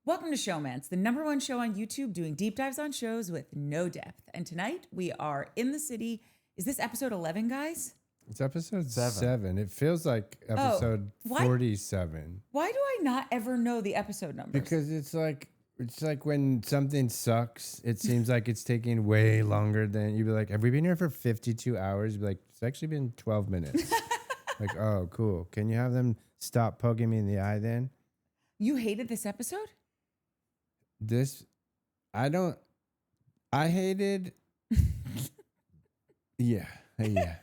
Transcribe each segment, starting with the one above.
Welcome to Showmance, the #1 show on YouTube doing deep dives on shows with no depth. And tonight we are in the city. Is this episode 11, guys? It's episode 7. It feels like episode 47. Why do I not ever know the episode numbers? Because it's like when something sucks, it seems like it's taking way longer than you'd be like, have we been here for 52 hours? You'd be like, it's actually been 12 minutes. Like, oh, cool. Can you have them stop poking me in the eye then? You hated this episode? I hated. Yeah. Okay.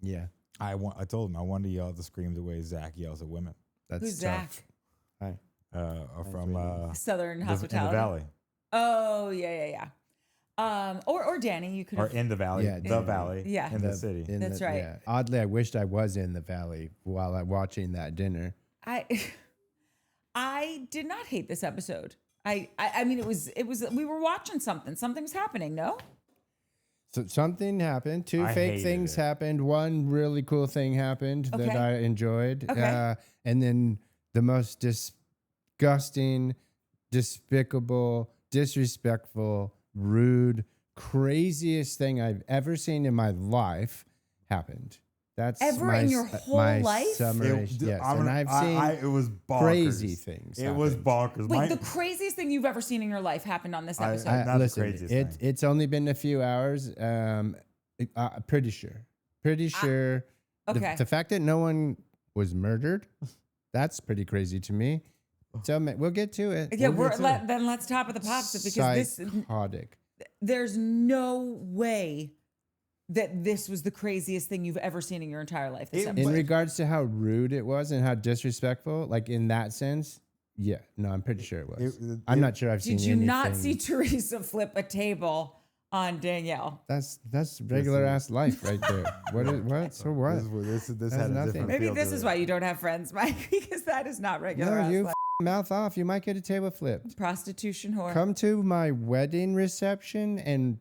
Yeah. I told him I wanted to yell at the scream the way Zach yells at women. That's Who's tough. Zach? Hi. From Southern in Hospitality. the Valley. Oh, yeah. Or Danny, you could Or have. in the Valley. Yeah, the Valley. Yeah. In the city. That's right. Yeah. Oddly, I wished I was in the valley while I'm watching that dinner. I did not hate this episode. I mean, it was we were watching something. Something was happening, no? So something happened. Two I fake hated things it. happened. One really cool thing happened that Okay. I enjoyed. Okay. And then the most disgusting, despicable, disrespectful, rude, craziest thing I've ever seen in my life happened. That's Ever in your whole life? Summation. Yes, and I've seen it was bonkers. crazy things. It was happen. bonkers. Wait, the craziest thing you've ever seen in your life happened on this episode. Not the Listen, craziest thing. it's only been a few hours. Pretty sure. Okay. The fact that no one was murdered, that's pretty crazy to me. So we'll get to it. Yeah, We'll get to it. then let's top of the pops it because Psychotic. there's no way that this was the craziest thing you've ever seen in your entire life. This In episode. regards to how rude it was and how disrespectful, like in that sense, yeah. No, I'm pretty sure it was. I'm not sure I've seen Did you anything. not see Teresa flip a table on Danielle? That's regular ass life right there. What? So what? This That's had a nothing. different Maybe feel this to is it. why you don't have friends, Mike, because that is not regular No, ass you life. mouth off. You might get a table flipped. Prostitution whore. Come to my wedding reception and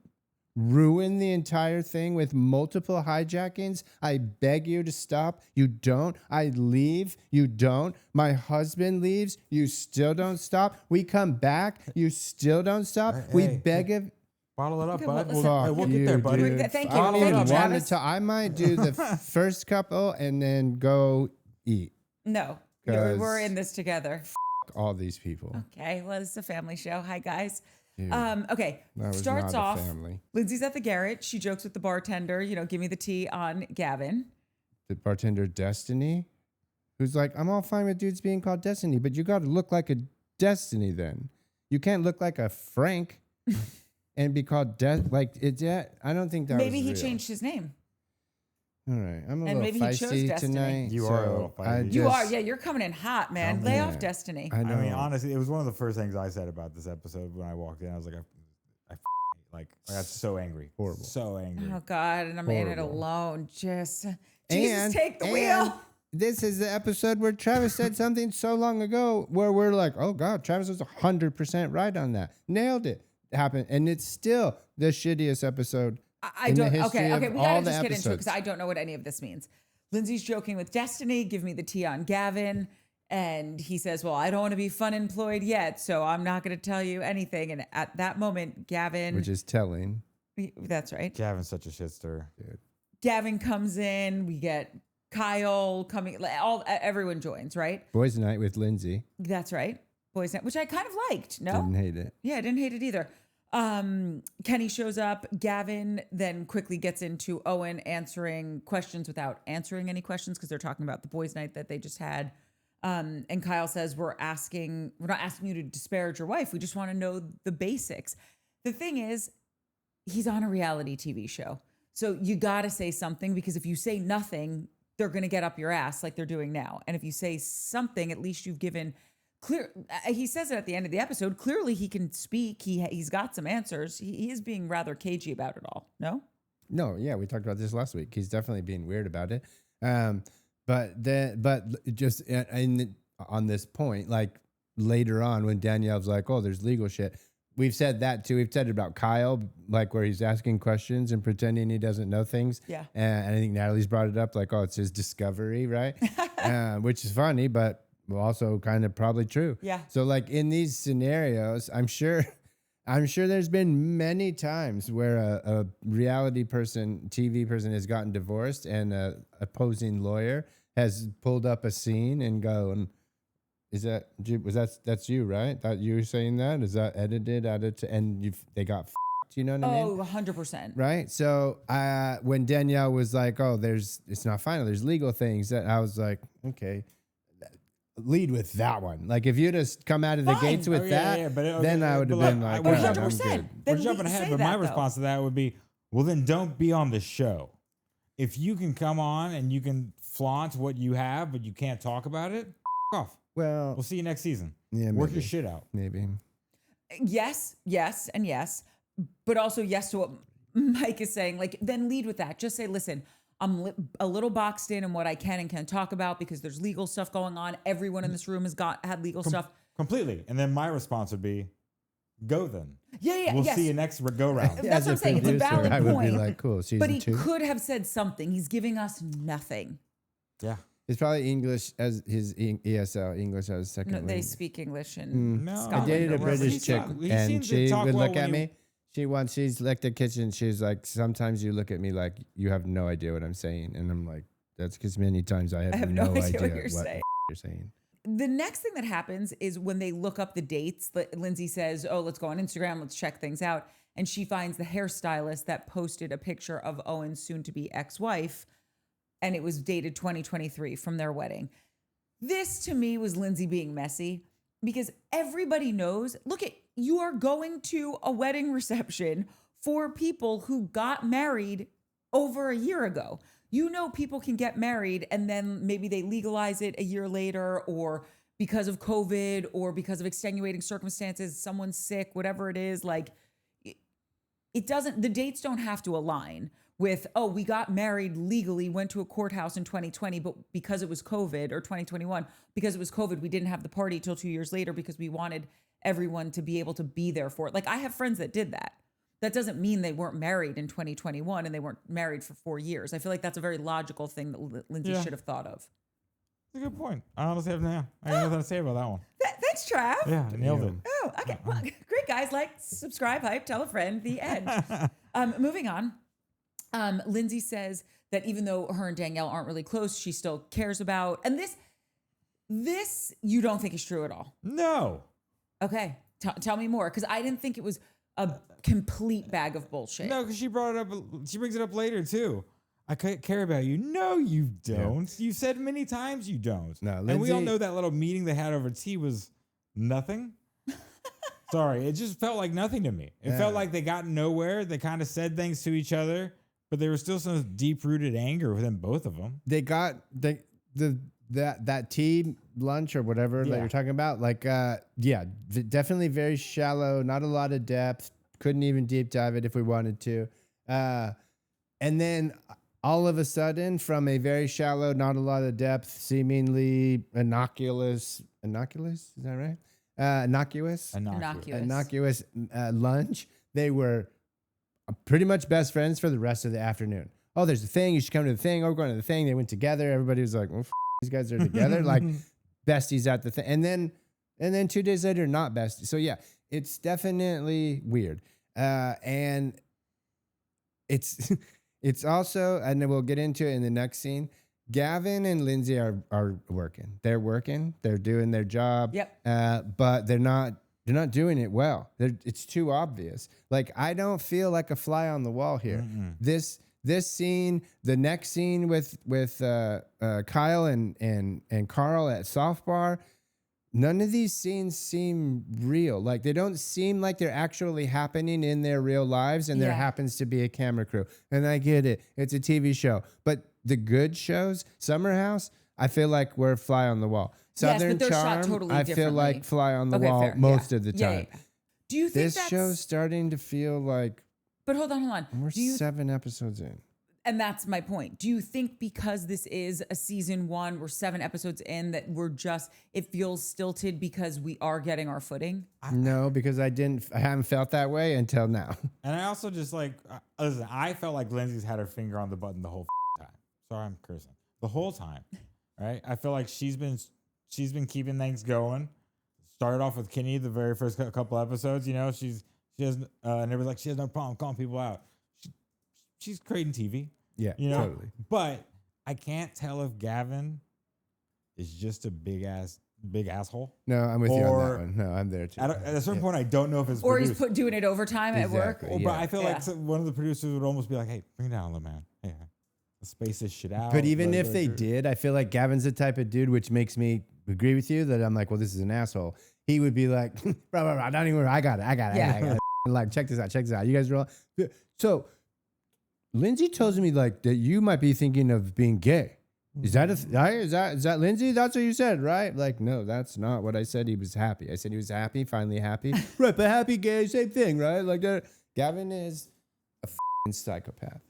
ruin the entire thing with multiple hijackings. I beg you to stop. You don't. I leave. You don't. My husband leaves. You still don't stop. We come back. You still don't stop. We beg of. Bottle it up, Okay, bud. well, We'll get there, buddy. dude. Thank you. I Thank you, wanted Travis. to- I might do the first couple and then go eat. No, 'Cause- we're in this together. All these people. Okay, well, it's a family show. Hi, guys. Dude, Okay, that was starts not a off. family. Lindsay's at the Garrett. She jokes with the bartender, give me the tea on Gavin. The bartender Destiny, who's like, I'm all fine with dudes being called Destiny, but you got to look like a Destiny then. You can't look like a Frank and be called like it's. I don't think that. Maybe was he real. changed his name. All right, I'm a And little maybe he chose feisty Destiny. tonight. You are a little feisty. You are, yeah. You're coming in hot, man. Lay off yeah. Destiny. I I know. mean, honestly, it was one of the first things I said about this episode when I walked in. I was like, I got so angry. Horrible. So angry. Oh God, and I'm in it Horrible. alone. Just Jesus, take the and wheel. This is the episode where Travis said something so long ago where we're like, oh God, Travis was 100% right on that. Nailed it. Happened. And it's still the shittiest episode. I in the don't. history Okay, of we all gotta the just get into it episodes. because I don't know what any of this means. Lindsay's joking with Destiny. Give me the tea on Gavin. And he says, well, I don't want to be fun employed yet, so I'm not going to tell you anything. And at that moment, Gavin, Which is telling. that's right. Gavin's such a shit stir. Dude. Gavin comes in. We get Kyle coming. Everyone joins, right? Boys Night with Lindsay. That's right. Boys Night, which I kind of liked. No, Didn't hate it. yeah, I didn't hate it either. Kenny shows up. Gavin then quickly gets into Owen answering questions without answering any questions because they're talking about the boys' night that they just had. And Kyle says, we're not asking you to disparage your wife. We just want to know the basics. The thing is, he's on a reality TV show. So you got to say something because if you say nothing, they're going to get up your ass like they're doing now. And if you say something, at least you've given clear. He says it at the end of the episode. Clearly he can speak. He's got some answers. He is being rather cagey about it all. No? No, yeah, we talked about this last week. He's definitely being weird about it. But just on this point, like later on when Danielle's like, oh, there's legal shit. We've said that too. We've said it about Kyle, like where he's asking questions and pretending he doesn't know things. Yeah. And I think Natalie's brought it up, like, oh, it's his discovery, right? Which is funny, but also kind of probably true. Yeah. So like in these scenarios, I'm sure there's been many times where a reality person, TV person has gotten divorced and a opposing lawyer has pulled up a scene and gone, that's you, right? That you saying that? Is that edited and they got f***ed, you know what I mean? Oh, 100%. Right. So when Danielle was like, "Oh, it's not final. There's legal things," that I was like, "Okay, lead with that one." Like if you'd have come out of the Fine. gates with then I would have been like, we're "All right, I'm 100%. good." Then we're jumping ahead, say but my that, though. response to that would be, well, then don't be on the show. If you can come on and you can flaunt what you have, but you can't talk about it, off. Well, We'll see you next season. yeah, Work maybe. your shit out. Maybe. Yes, and yes, but also yes to what Mike is saying. Like, then lead with that. Just say, listen, I'm a little boxed in what I can and can't talk about because there's legal stuff going on. Everyone in this room has had legal stuff. Completely. And then my response would be, go then. Yeah, We'll yes. see you next go round. That's what I'm saying. It's a valid I would be point. like, cool, season But he 2. could have said something. He's giving us nothing. Yeah. It's probably English as his ESL, English as second No, language. they speak English in No. Scotland. I dated or a wherever British he's chick, from. He and seems to she talk would well look when at you- me. She's like the kitchen. She's like, sometimes you look at me like you have no idea what I'm saying, and I'm like, that's because many times I have no idea what what you're saying. you're saying. The next thing that happens is when they look up the dates, Lindsay says, oh, let's go on Instagram, let's check things out. And she finds the hairstylist that posted a picture of Owen's soon-to-be ex-wife, and it was dated 2023 from their wedding. This, to me, was Lindsay being messy because everybody knows, look, you are going to a wedding reception for people who got married over a year ago. You know, people can get married and then maybe they legalize it a year later, or because of COVID or because of extenuating circumstances, someone's sick, whatever it is. Like, it doesn't, the dates don't have to align with, oh, we got married legally, went to a courthouse in 2020, but because it was COVID, or 2021, because it was COVID, we didn't have the party till 2 years later because we wanted everyone to be able to be there for it. Like, I have friends that did that. That doesn't mean they weren't married in 2021 and they weren't married for 4 years. I feel like that's a very logical thing that Lindsay should have thought of. That's a good point. I honestly have nothing to say about that one. Thanks, Trav. Yeah, nailed it. Oh, okay. Well, great, guys. Like, subscribe, hype, tell a friend. The end. Moving on. Lindsay says that even though her and Danielle aren't really close, she still cares about. And this you don't think is true at all. No. Okay. Tell me more. Because I didn't think it was a complete bag of bullshit. No, because she brought it up. She brings it up later too. I care about you. No, you don't. Yeah. You've said many times you don't. No, Lindsay, and we all know that little meeting they had over tea was nothing. Sorry, it just felt like nothing to me. It felt like they got nowhere. They kind of said things to each other, but there was still some deep-rooted anger within both of them. They got that tea lunch or whatever that you're talking about. Like, definitely very shallow. Not a lot of depth. Couldn't even deep dive it if we wanted to. And then all of a sudden, from a very shallow, not a lot of depth, seemingly innocuous, is that right? Innocuous lunch. They were pretty much best friends for the rest of the afternoon. Oh, there's a thing. You should come to the thing. Oh, we're going to the thing. They went together. Everybody was like, well, these guys are together. Like besties at the thing. And then 2 days later, not besties. So yeah, it's definitely weird. And it's also, and then we'll get into it in the next scene, Gavin and Lindsay are working. They're working. They're doing their job. Yep. But they're not doing it well. It's too obvious. Like, I don't feel like a fly on the wall here. Mm-mm. This scene, the next scene with Kyle and Carl at Soft Bar, none of these scenes seem real. Like, they don't seem like they're actually happening in their real lives, and there happens to be a camera crew. And I get it. It's a TV show. But the good shows, Summer House, I feel like we're fly on the wall. Southern but they're Charm, shot totally I feel like fly on the wall fair. most of the time. Yeah. Do you think this show's starting to feel like... But hold on. We're 7 episodes in. And that's my point. Do you think because this is a season 1, we're 7 episodes in, that it feels stilted because we are getting our footing? No, because I haven't felt that way until now. And I also just listen, I felt like Lindsay's had her finger on the button the whole time. Sorry, I'm cursing. The whole time, right? I feel like she's been she's been keeping things going. Started off with Kenny the very first couple episodes. You know, she has and everybody's like, she has no problem calling people out. She's creating TV. Yeah, you know, totally. But I can't tell if Gavin is just a big asshole. No, I'm with you on Or that one. No, I'm there too. At a certain point, I don't know if it's Or produced. he's doing it overtime at work. Exactly. But Yeah. I feel like one of the producers would almost be like, "Hey, bring it down a little, man. Hey, let's space this shit out." But even if they did, I feel like Gavin's the type of dude which makes me agree with you that I'm like, well, this is an asshole. He would be like, bro, don't even worry. I got it. Like, check this out. You guys are all. So Lindsay tells me like that you might be thinking of being gay. Is that is that Lindsay? That's what you said, right? Like, no, that's not what I said. He was happy. I said he was happy, finally happy. Right, but happy, gay, same thing, right? Like, Gavin is a psychopath.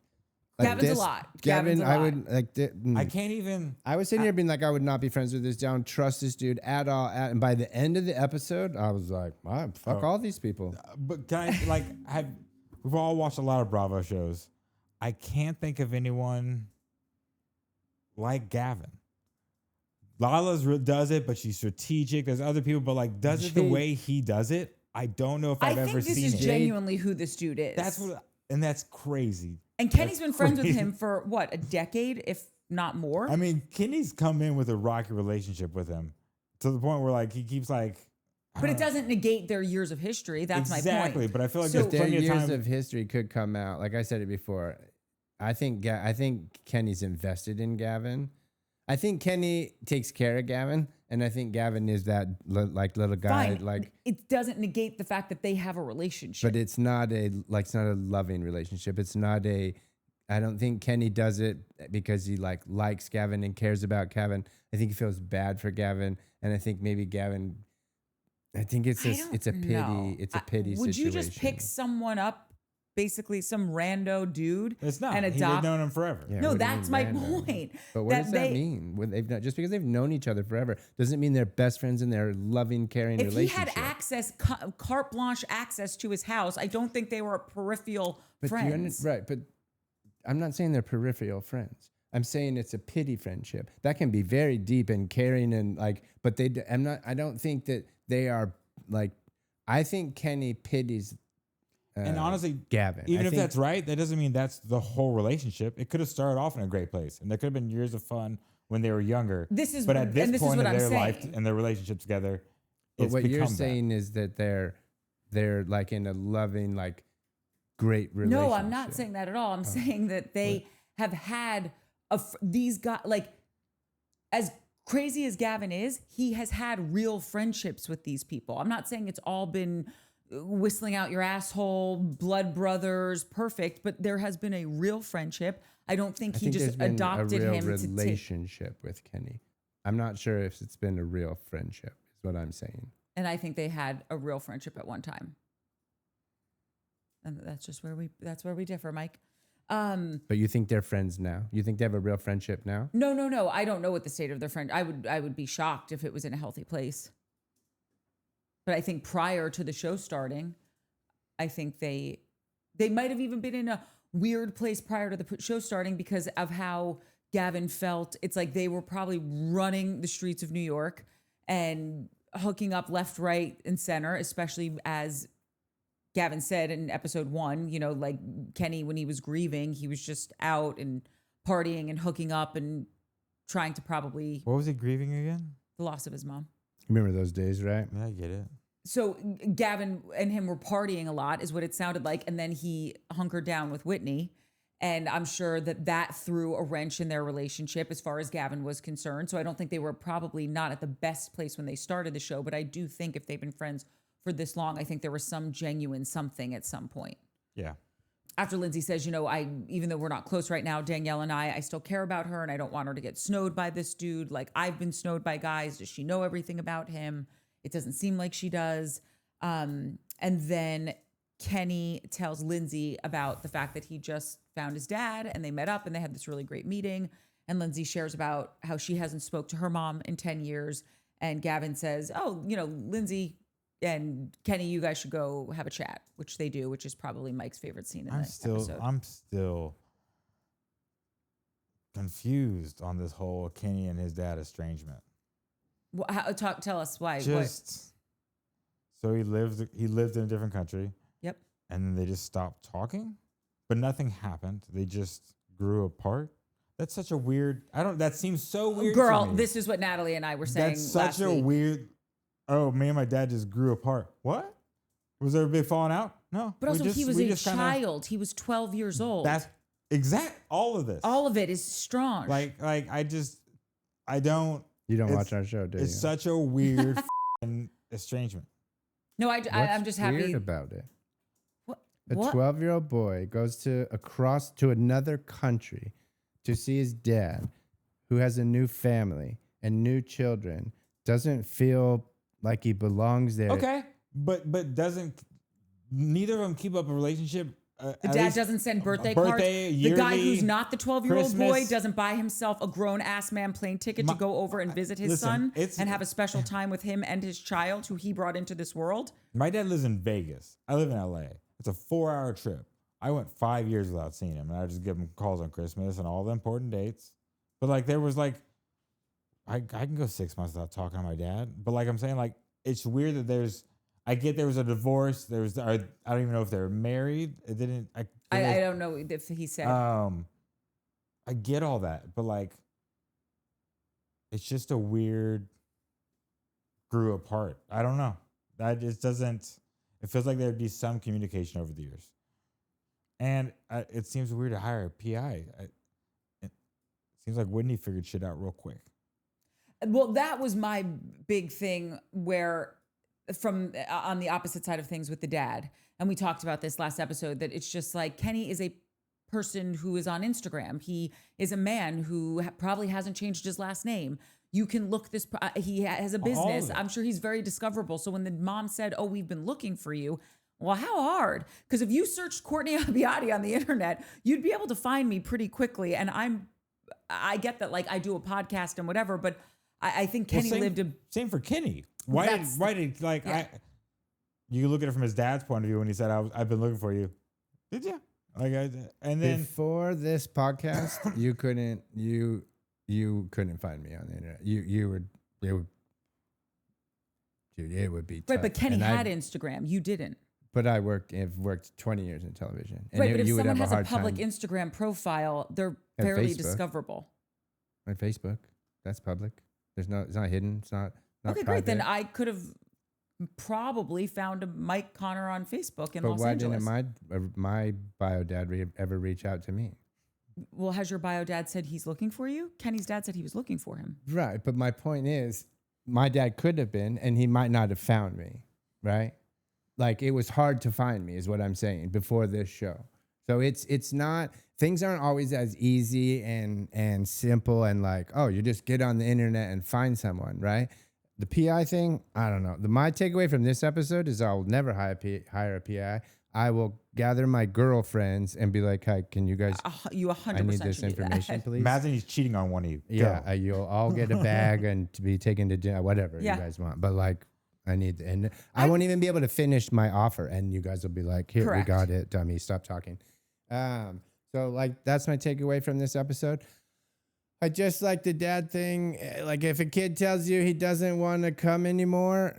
Like Gavin's a lot. Gavin, Gavin's a I lot. would like. I can't even. I was sitting here being like, I would not be friends with this. Don't trust this dude at all. And by the end of the episode, I was like, wow, fuck all these people. But can I we've all watched a lot of Bravo shows. I can't think of anyone like Gavin. Lala's does it, but she's strategic. There's other people, but like does it the way he does it. I don't know if I've ever seen it. I think this is genuinely who this dude is. That's crazy. And Kenny's been friends with him for what, a decade, if not more? I mean, Kenny's come in with a rocky relationship with him to the point where like he keeps like. But it doesn't negate their years of history. That's my point. Exactly, but I feel like Their there's plenty of years time. of history could come out. Like I said it before, I think Kenny's invested in Gavin. I think Kenny takes care of Gavin, and I think Gavin is that little guy. Fine. Like, It doesn't negate the fact that they have a relationship. but it's not a loving relationship. It's not a. I don't think Kenny does it because he likes Gavin and cares about Gavin. I think he feels bad for Gavin, and I think maybe Gavin. I think it's a pity. No. It's a pity Would situation. you just pick someone up, basically some rando dude, It's not. and They've adopt? known him forever. Yeah, No, what do you that's mean my random? point. But what does that mean? When they've just because they've known each other forever doesn't mean they're best friends and they're loving, caring If he relationship. had access, carte blanche access to his house, I don't think they were peripheral friends. Right, but I'm not saying they're peripheral friends. I'm saying it's a pity friendship that can be very deep and caring and like. But I don't think that they are like. I think Kenny pities. And honestly, Gavin. even I if think- that's right, that doesn't mean that's the whole relationship. It could have started off in a great place, and there could have been years of fun when they were younger. But at this point in their life and their relationship together, But it's what you're become saying is that they're like in a loving, like great relationship. No, I'm not saying that at all. I'm saying that they have had these guys, like, as crazy as Gavin is, he has had real friendships with these people. I'm not saying it's all been whistling out your asshole, blood brothers, perfect, but there has been a real friendship. I don't think he just adopted him a relationship with Kenny. I'm not sure if it's been a real friendship, is what I'm saying. And I think they had a real friendship at one time. And that's just where we differ, Mike. But you think they're friends now? You think they have a real friendship now? No. I don't know what the state of their friend. I would be shocked if it was in a healthy place. But I think prior to the show starting, I think they might have even been in a weird place prior to the show starting because of how Gavin felt. It's like they were probably running the streets of New York and hooking up left, right, and center, especially as Gavin said in episode 1, like Kenny, when he was grieving, he was just out and partying and hooking up and trying to probably What was he grieving again? the loss of his mom. Remember those days, right? Yeah, I get it. So Gavin and him were partying a lot is what it sounded like. And then he hunkered down with Whitney. And I'm sure that threw a wrench in their relationship as far as Gavin was concerned. So I don't think they were probably not at the best place when they started the show. But I do think if they've been friends for this long, I think there was some genuine something at some point. Yeah. After Lindsay says, even though we're not close right now, Danielle and I still care about her and I don't want her to get snowed by this dude. Like I've been snowed by guys. Does she know everything about him? It doesn't seem like she does. And then Kenny tells Lindsay about the fact that he just found his dad and they met up and they had this really great meeting. And Lindsay shares about how she hasn't spoke to her mom in 10 years. And Gavin says, Lindsay and Kenny, you guys should go have a chat, which they do, which is probably Mike's favorite scene in the episode. I'm still confused on this whole Kenny and his dad estrangement. Tell us why. Just so he lived in a different country. Yep. And then they just stopped talking, but nothing happened. They just grew apart. That's such a weird. That seems so weird. Girl, to me. this is what Natalie and I were saying. That's such a weird. Oh, me and my dad just grew apart. What? Was there a big falling out? No. But also, he was a child. He was 12 years old. That's exact. All of this. All of it is strong. I don't. You don't watch our show, do you? It's such a weird estrangement. No, I'm just happy weird about it. What? A 12-year-old boy goes across to another country to see his dad, who has a new family and new children, doesn't feel like he belongs there. Okay, but doesn't neither of them keep up a relationship? The dad doesn't send birthday cards. Yearly, the guy who's not the 12-year-old boy Christmas. doesn't buy himself a grown-ass man plane ticket to go over and visit his son and have a special time with him and his child who he brought into this world. My dad lives in Vegas. I live in LA. It's a 4-hour trip. I went 5 years without seeing him, and I just give him calls on Christmas and all the important dates. But there was I can go 6 months without talking to my dad. But I'm saying, it's weird that I get there was a divorce. I don't even know if they were married. It didn't. I don't know if he said. I get all that, but it's just a weird grew apart. I don't know. That just doesn't. It feels like there'd be some communication over the years, and it seems weird to hire a PI. It seems like Whitney figured shit out real quick. Well, that was my big thing where. From on the opposite side of things with the dad. And we talked about this last episode, that it's just Kenny is a person who is on Instagram. He is a man who probably hasn't changed his last name. You can look this, he has a business. I'm sure he's very discoverable. So when the mom said, "Oh, we've been looking for you," well, how hard? Because if you searched Courtney Abbiati on the internet, you'd be able to find me pretty quickly. And I get that I do a podcast and whatever, but I think Kenny same for Kenny. Why did you look at it from his dad's point of view when he said, "I've been looking for you"? Did you? And then before this podcast, you couldn't find me on the internet. It would be tough. Right, but Kenny had Instagram. You didn't. But I've worked 20 years in television. And right, but if you someone has a hard public time. Instagram profile, they're And fairly Facebook. discoverable. On Facebook, that's public. It's not hidden. It's not Okay, private. great. Then I could have probably found a Mike Connor on Facebook in Los Angeles. But why didn't my bio dad ever reach out to me? Well, has your bio dad said he's looking for you? Kenny's dad said he was looking for him. Right, but my point is, my dad could have been, and he might not have found me, right? It was hard to find me, is what I'm saying, before this show. So it's not, things aren't always as easy and simple and you just get on the internet and find someone, right? The PI thing, I don't know. My takeaway from this episode is I'll never hire a PI. I will gather my girlfriends and be like, "Hi, can you guys? You 100% I need this should do that. information, please." imagine he's cheating on one of you. Yeah, you'll all get a bag and to be taken to dinner, whatever Yeah. you guys want. But I need, and I won't even be able to finish my offer, and you guys will be like, "Here, Correct. we got it, dummy. Stop talking." So that's my takeaway from this episode. I just like the dad thing. If a kid tells you he doesn't want to come anymore,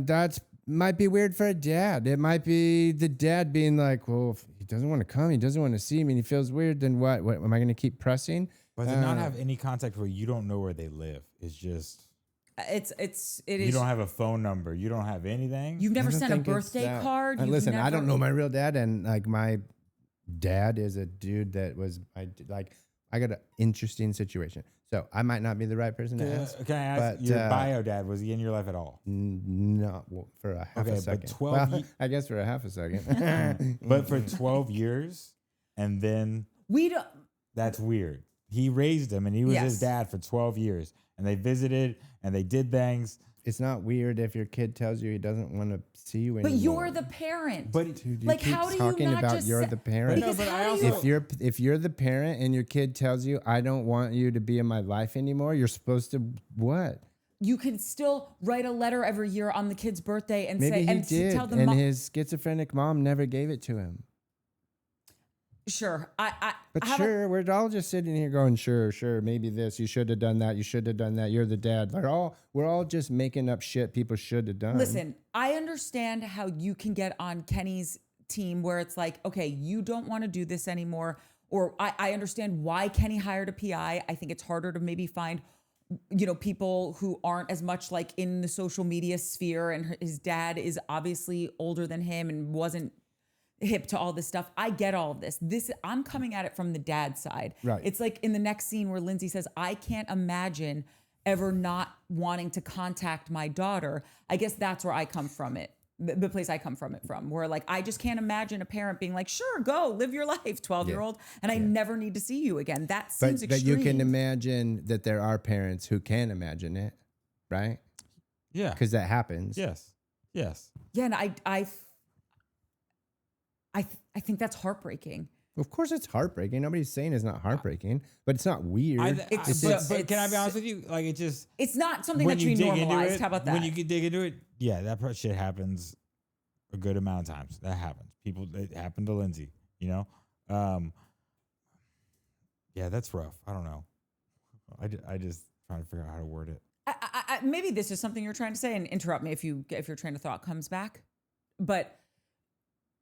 that's might be weird for a dad. It might be the dad being like, "Well, if he doesn't want to come, he doesn't want to see me, and he feels weird, then what am I going to keep pressing?" But to not have any contact where you don't know where they live is just. It is. You don't have a phone number. You don't have anything. You've never I don't sent a think it's birthday that. card. You've Listen, I never- don't know my real dad, and my dad is a dude that was I got an interesting situation, so I might not be the right person to ask. Can I ask but, your bio dad? Was he in your life at all? No, for a half Okay, a but second. 12 Well, I guess for a half a second. But for 12 years, and then We don't. that's weird. He raised him, and he was Yes. his dad for 12 years, and they visited, and they did things. It's not weird if your kid tells you he doesn't want to see you anymore. But you're the parent. But Dude, you Like, keep how do you talking not about just you're say- the parent. Because but how I do also- you? If you're the parent and your kid tells you I don't want you to be in my life anymore, you're supposed to what? You can still write a letter every year on the kid's birthday and Maybe say he and did, tell the and mom. his schizophrenic mom never gave it to him. Sure. But I have sure, we're all just sitting here going, sure, maybe this. You should have done that. You should have done that. You're the dad. We're all just making up shit people should have done. Listen, I understand how you can get on Kenny's team where it's like, okay, you don't want to do this anymore. Or I understand why Kenny hired a PI. I think it's harder to maybe find, people who aren't as much like in the social media sphere. And his dad is obviously older than him and wasn't hip to all this stuff. I get all of this. I'm coming at it from the dad side. Right. It's like in the next scene where Lindsay says, I can't imagine ever not wanting to contact my daughter. I guess that's where I come from it. The place I come from it from, where like, I just can't imagine a parent being like, sure, go live your life, 12-year-old. And I never need to see you again. That seems extreme. But you can imagine that there are parents who can imagine it, right? Yeah. Because that happens. Yes. Yeah. And I think that's heartbreaking. Of course, it's heartbreaking. Nobody's saying it's not heartbreaking, but it's not weird. But can I be honest with you? Like, it's not something that should be normalized. How about that? When you dig into it, yeah, that shit happens a good amount of times. That happens. It happened to Lindsay, Yeah, that's rough. I don't know. I just trying to figure out how to word it. Maybe this is something you're trying to say, and interrupt me if your train of thought comes back. But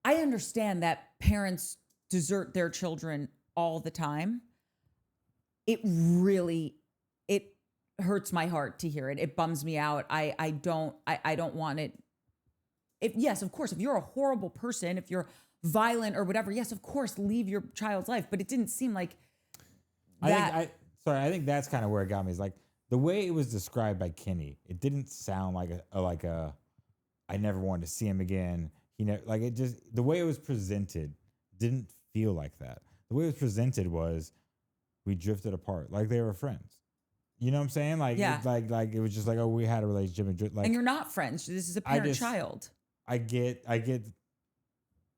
I understand that parents desert their children all the time. It hurts my heart to hear it. It bums me out. I don't want it. Yes, of course, if you're a horrible person, if you're violent or whatever, yes, of course, leave your child's life. But it didn't seem like that. I think that's kind of where it got me. Is like the way it was described by Kenny. It didn't sound like a I never wanted to see him again. The way it was presented didn't feel like that. The way it was presented was we drifted apart, like they were friends. You know what I'm saying? Like, yeah. like it was just like, oh, we had a relationship, and you're not friends. This is a parent-child. I get.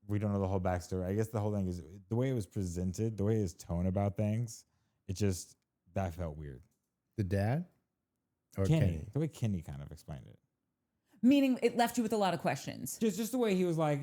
We don't know the whole backstory. I guess the whole thing is the way it was presented, the way his tone about things. That felt weird. The dad, or Kenny, the way Kenny kind of explained it. Meaning it left you with a lot of questions. Just the way he's like,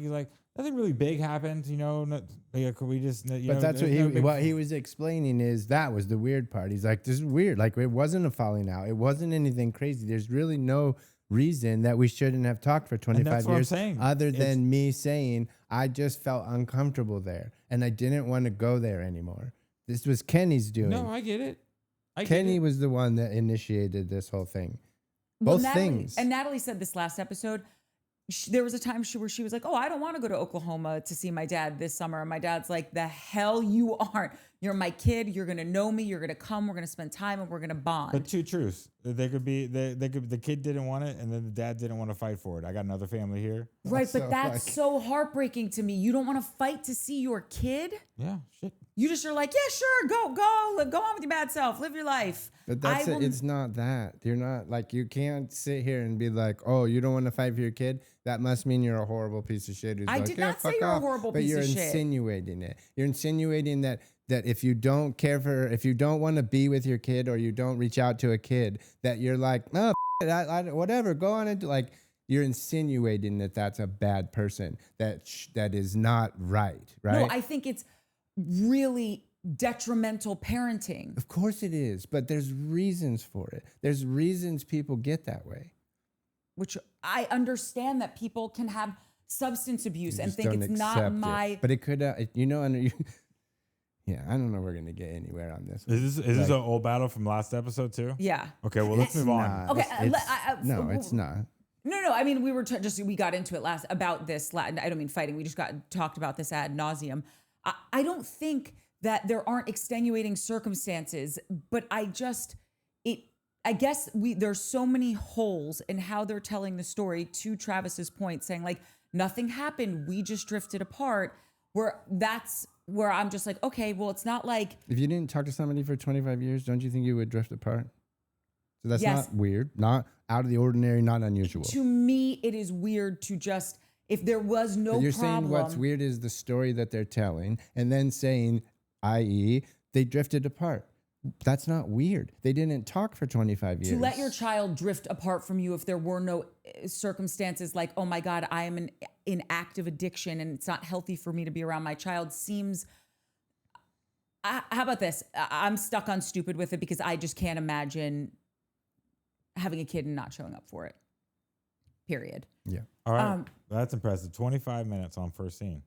nothing really big happened, could we just, But that's what he was explaining is that was the weird part. He's like, this is weird. Like it wasn't a falling out. It wasn't anything crazy. There's really no reason that we shouldn't have talked for 25 years other than me saying I just felt uncomfortable there and I didn't want to go there anymore. This was Kenny's doing. No, I get it. Kenny was the one that initiated this whole thing. Both things. And Natalie said this last episode, there was a time where she was like, oh, I don't want to go to Oklahoma to see my dad this summer. And my dad's like, the hell you aren't. You're my kid. You're going to know me. You're going to come. We're going to spend time and we're going to bond. But two truths. The kid didn't want it and then the dad didn't want to fight for it. I got another family here. Right. But that's so heartbreaking to me. You don't want to fight to see your kid? Yeah, shit. You just are like, yeah, sure, go on with your bad self, live your life. But that's it. It's not that. You're not like, you can't sit here and be like, oh, you don't want to fight for your kid. That must mean you're a horrible piece of shit. I did not say you're a horrible piece of shit. But you're insinuating it. You're insinuating that if you don't want to be with your kid or you don't reach out to a kid, that you're like, no, whatever, go on and like. You're insinuating that that's a bad person. That is not right. No, I think it's really detrimental parenting. Of course it is, but there's reasons for it. There's reasons people get that way. Which I understand that people can have substance abuse and think it's not my. But it could, yeah, I don't know. We're gonna get anywhere on this. Is this an old battle from last episode too? Yeah. Okay, well let's move on. Okay, no, it's not. No. I mean, we got into it about this. I don't mean fighting. We just talked about this ad nauseum. I don't think that there aren't extenuating circumstances, but I guess there's so many holes in how they're telling the story, to Travis's point, saying like nothing happened, we just drifted apart, that's where I'm just like, okay, well, it's not like if you didn't talk to somebody for 25 years, don't you think you would drift apart? So that's not weird, not out of the ordinary, not unusual. To me, it is weird to just, if there was no problem. You're saying what's weird is the story that they're telling, and then saying, i.e., they drifted apart. That's not weird. They didn't talk for 25 years. To let your child drift apart from you if there were no circumstances like, oh my God, I am in active addiction and it's not healthy for me to be around my child, seems How about this? I'm stuck on stupid with it because I just can't imagine having a kid and not showing up for it. Period. Yeah. All right. That's impressive. 25 minutes on first scene.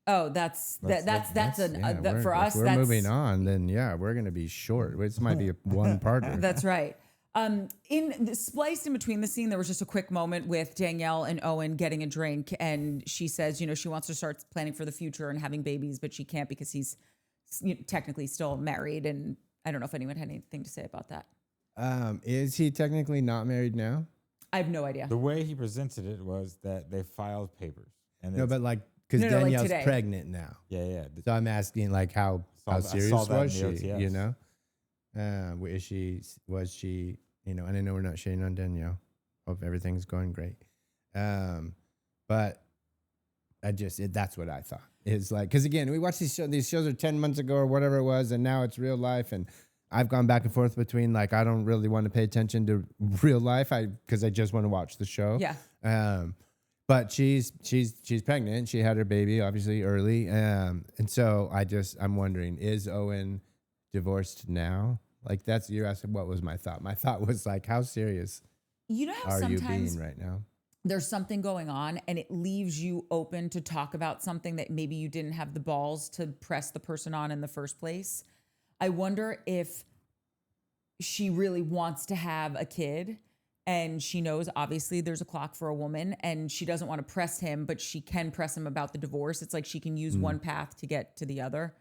Oh, that's for us. If we're that's, moving on, then yeah, we're gonna be short. This might be a one-parter. That's right. Spliced in between the scene, there was just a quick moment with Danielle and Owen getting a drink, and she says, she wants to start planning for the future and having babies, but she can't because he's technically still married. And I don't know if anyone had anything to say about that. Is he technically not married now? I have no idea. The way he presented it was that they filed papers. And No, but like, because No, like Danielle's today. pregnant now. yeah. So I'm asking, like, how serious saw that was in she? the You OTS. know, was she? And I know we're not shading on Danielle. Hope everything's going great. But that's what I thought. It's like, because again, we watched these shows are 10 months ago or whatever it was, and now it's real life. And I've gone back and forth between like, I don't really want to pay attention to real life because I just want to watch the show. Yeah. But she's pregnant. She had her baby obviously early. And so I'm wondering, is Owen divorced now? Like you're asking what was my thought. My thought was like, how serious You know how are you sometimes being right now? there's something going on and it leaves you open to talk about something that maybe you didn't have the balls to press the person on in the first place. I wonder if she really wants to have a kid and she knows obviously there's a clock for a woman and she doesn't want to press him, but she can press him about the divorce. It's like she can use one path to get to the other.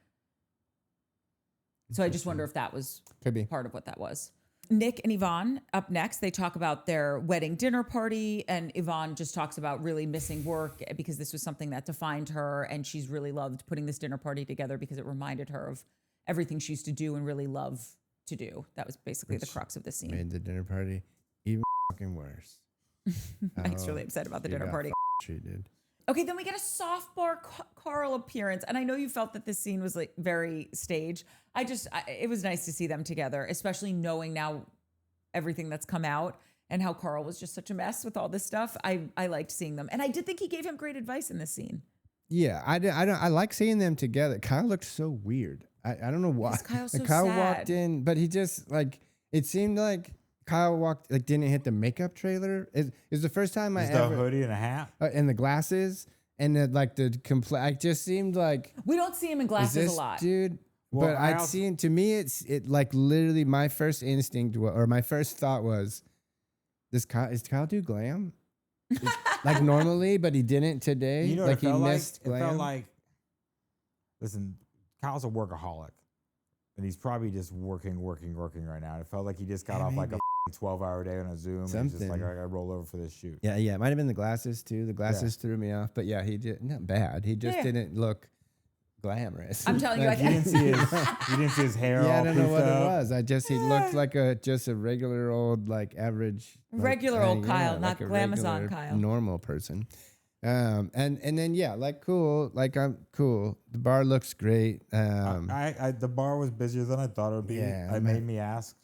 So I just wonder if that was Could be. part of what that was. Nick and Yvonne up next, they talk about their wedding dinner party, and Yvonne just talks about really missing work because this was something that defined her, and she's really loved putting this dinner party together because it reminded her of everything she used to do and really love to do. That was basically the crux of the scene. Made the dinner party even fucking worse. Mike's really upset about the dinner party. Treated. Okay, then we get a softball Carl appearance. And I know you felt that this scene was like very staged. It was nice to see them together, especially knowing now everything that's come out and how Carl was just such a mess with all this stuff. I liked seeing them. And I did think he gave him great advice in this scene. Yeah, I like seeing them together. Kyle looked so weird. I don't know why. Kyle's so Kyle sad. walked in, but he just it seemed like Kyle didn't hit the makeup trailer. It's the first time I The ever hoodie and a hat. and the glasses and I just seemed like We don't see him in is glasses this a lot. dude. Well, But I I'd also- seen to me it like literally my first instinct or my first thought was is Kyle do glam? Like normally, but he didn't today. You know what like it felt like? missed glam. It felt like, listen, Kyle's a workaholic. And he's probably just working right now. It felt like he just got off like a 12-hour day on a Zoom. And he's just like, Something. I got to roll over for this shoot. Yeah, it might have been the glasses too. The glasses threw me off, but yeah, he did not bad. He just Yeah. didn't look glamorous. I'm telling you, Like, I You didn't see his hair yeah, all I don't know poofed what up. it was. He looked like just a regular old average Regular old Kyle, not a Glamazon regular, Kyle. normal person. And then cool, I'm cool. The bar looks great. The bar was busier than I thought it would be. Yeah, It made me ask,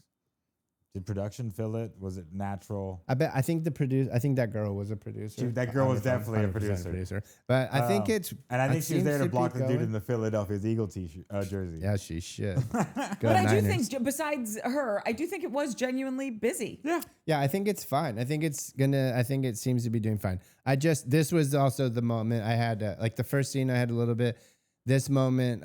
did production fill it? Was it natural? I think that girl was a producer. That girl was 100% definitely a 100% producer. But I think it's And I think she was there to seems block be the dude going. in the Philadelphia Eagle jersey. Yeah, she should. But I do think, besides her, I do think it was genuinely busy. Yeah. Yeah, I think it's fine. I think it seems to be doing fine. This was also the moment I had, the first scene I had a little bit. This moment,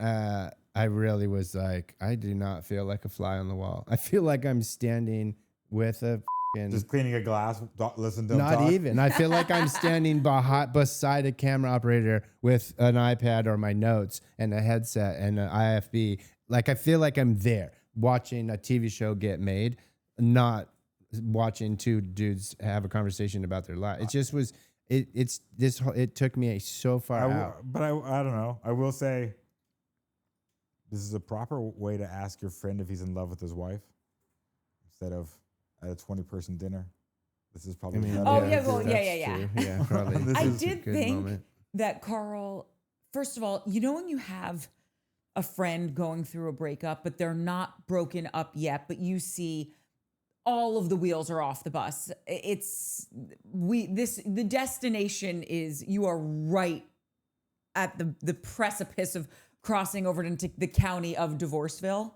I really was like, I do not feel like a fly on the wall. I feel like I'm standing with a Just cleaning a glass, listen to him not talk. even. I feel like I'm standing beside a camera operator with an iPad or my notes and a headset and an IFB. Like I feel like I'm there watching a TV show get made, not watching two dudes have a conversation about their life. It just was. It took me so far out. But I don't know. I will say, this is a proper way to ask your friend if he's in love with his wife instead of at a 20-person dinner. This is probably. Oh, yeah, well, that's yeah. true. Yeah, probably. This I is a did good think moment. that Carl, first of all, when you have a friend going through a breakup, but they're not broken up yet, but you see all of the wheels are off the bus. The destination is you are right at the precipice of crossing over into the county of Divorceville,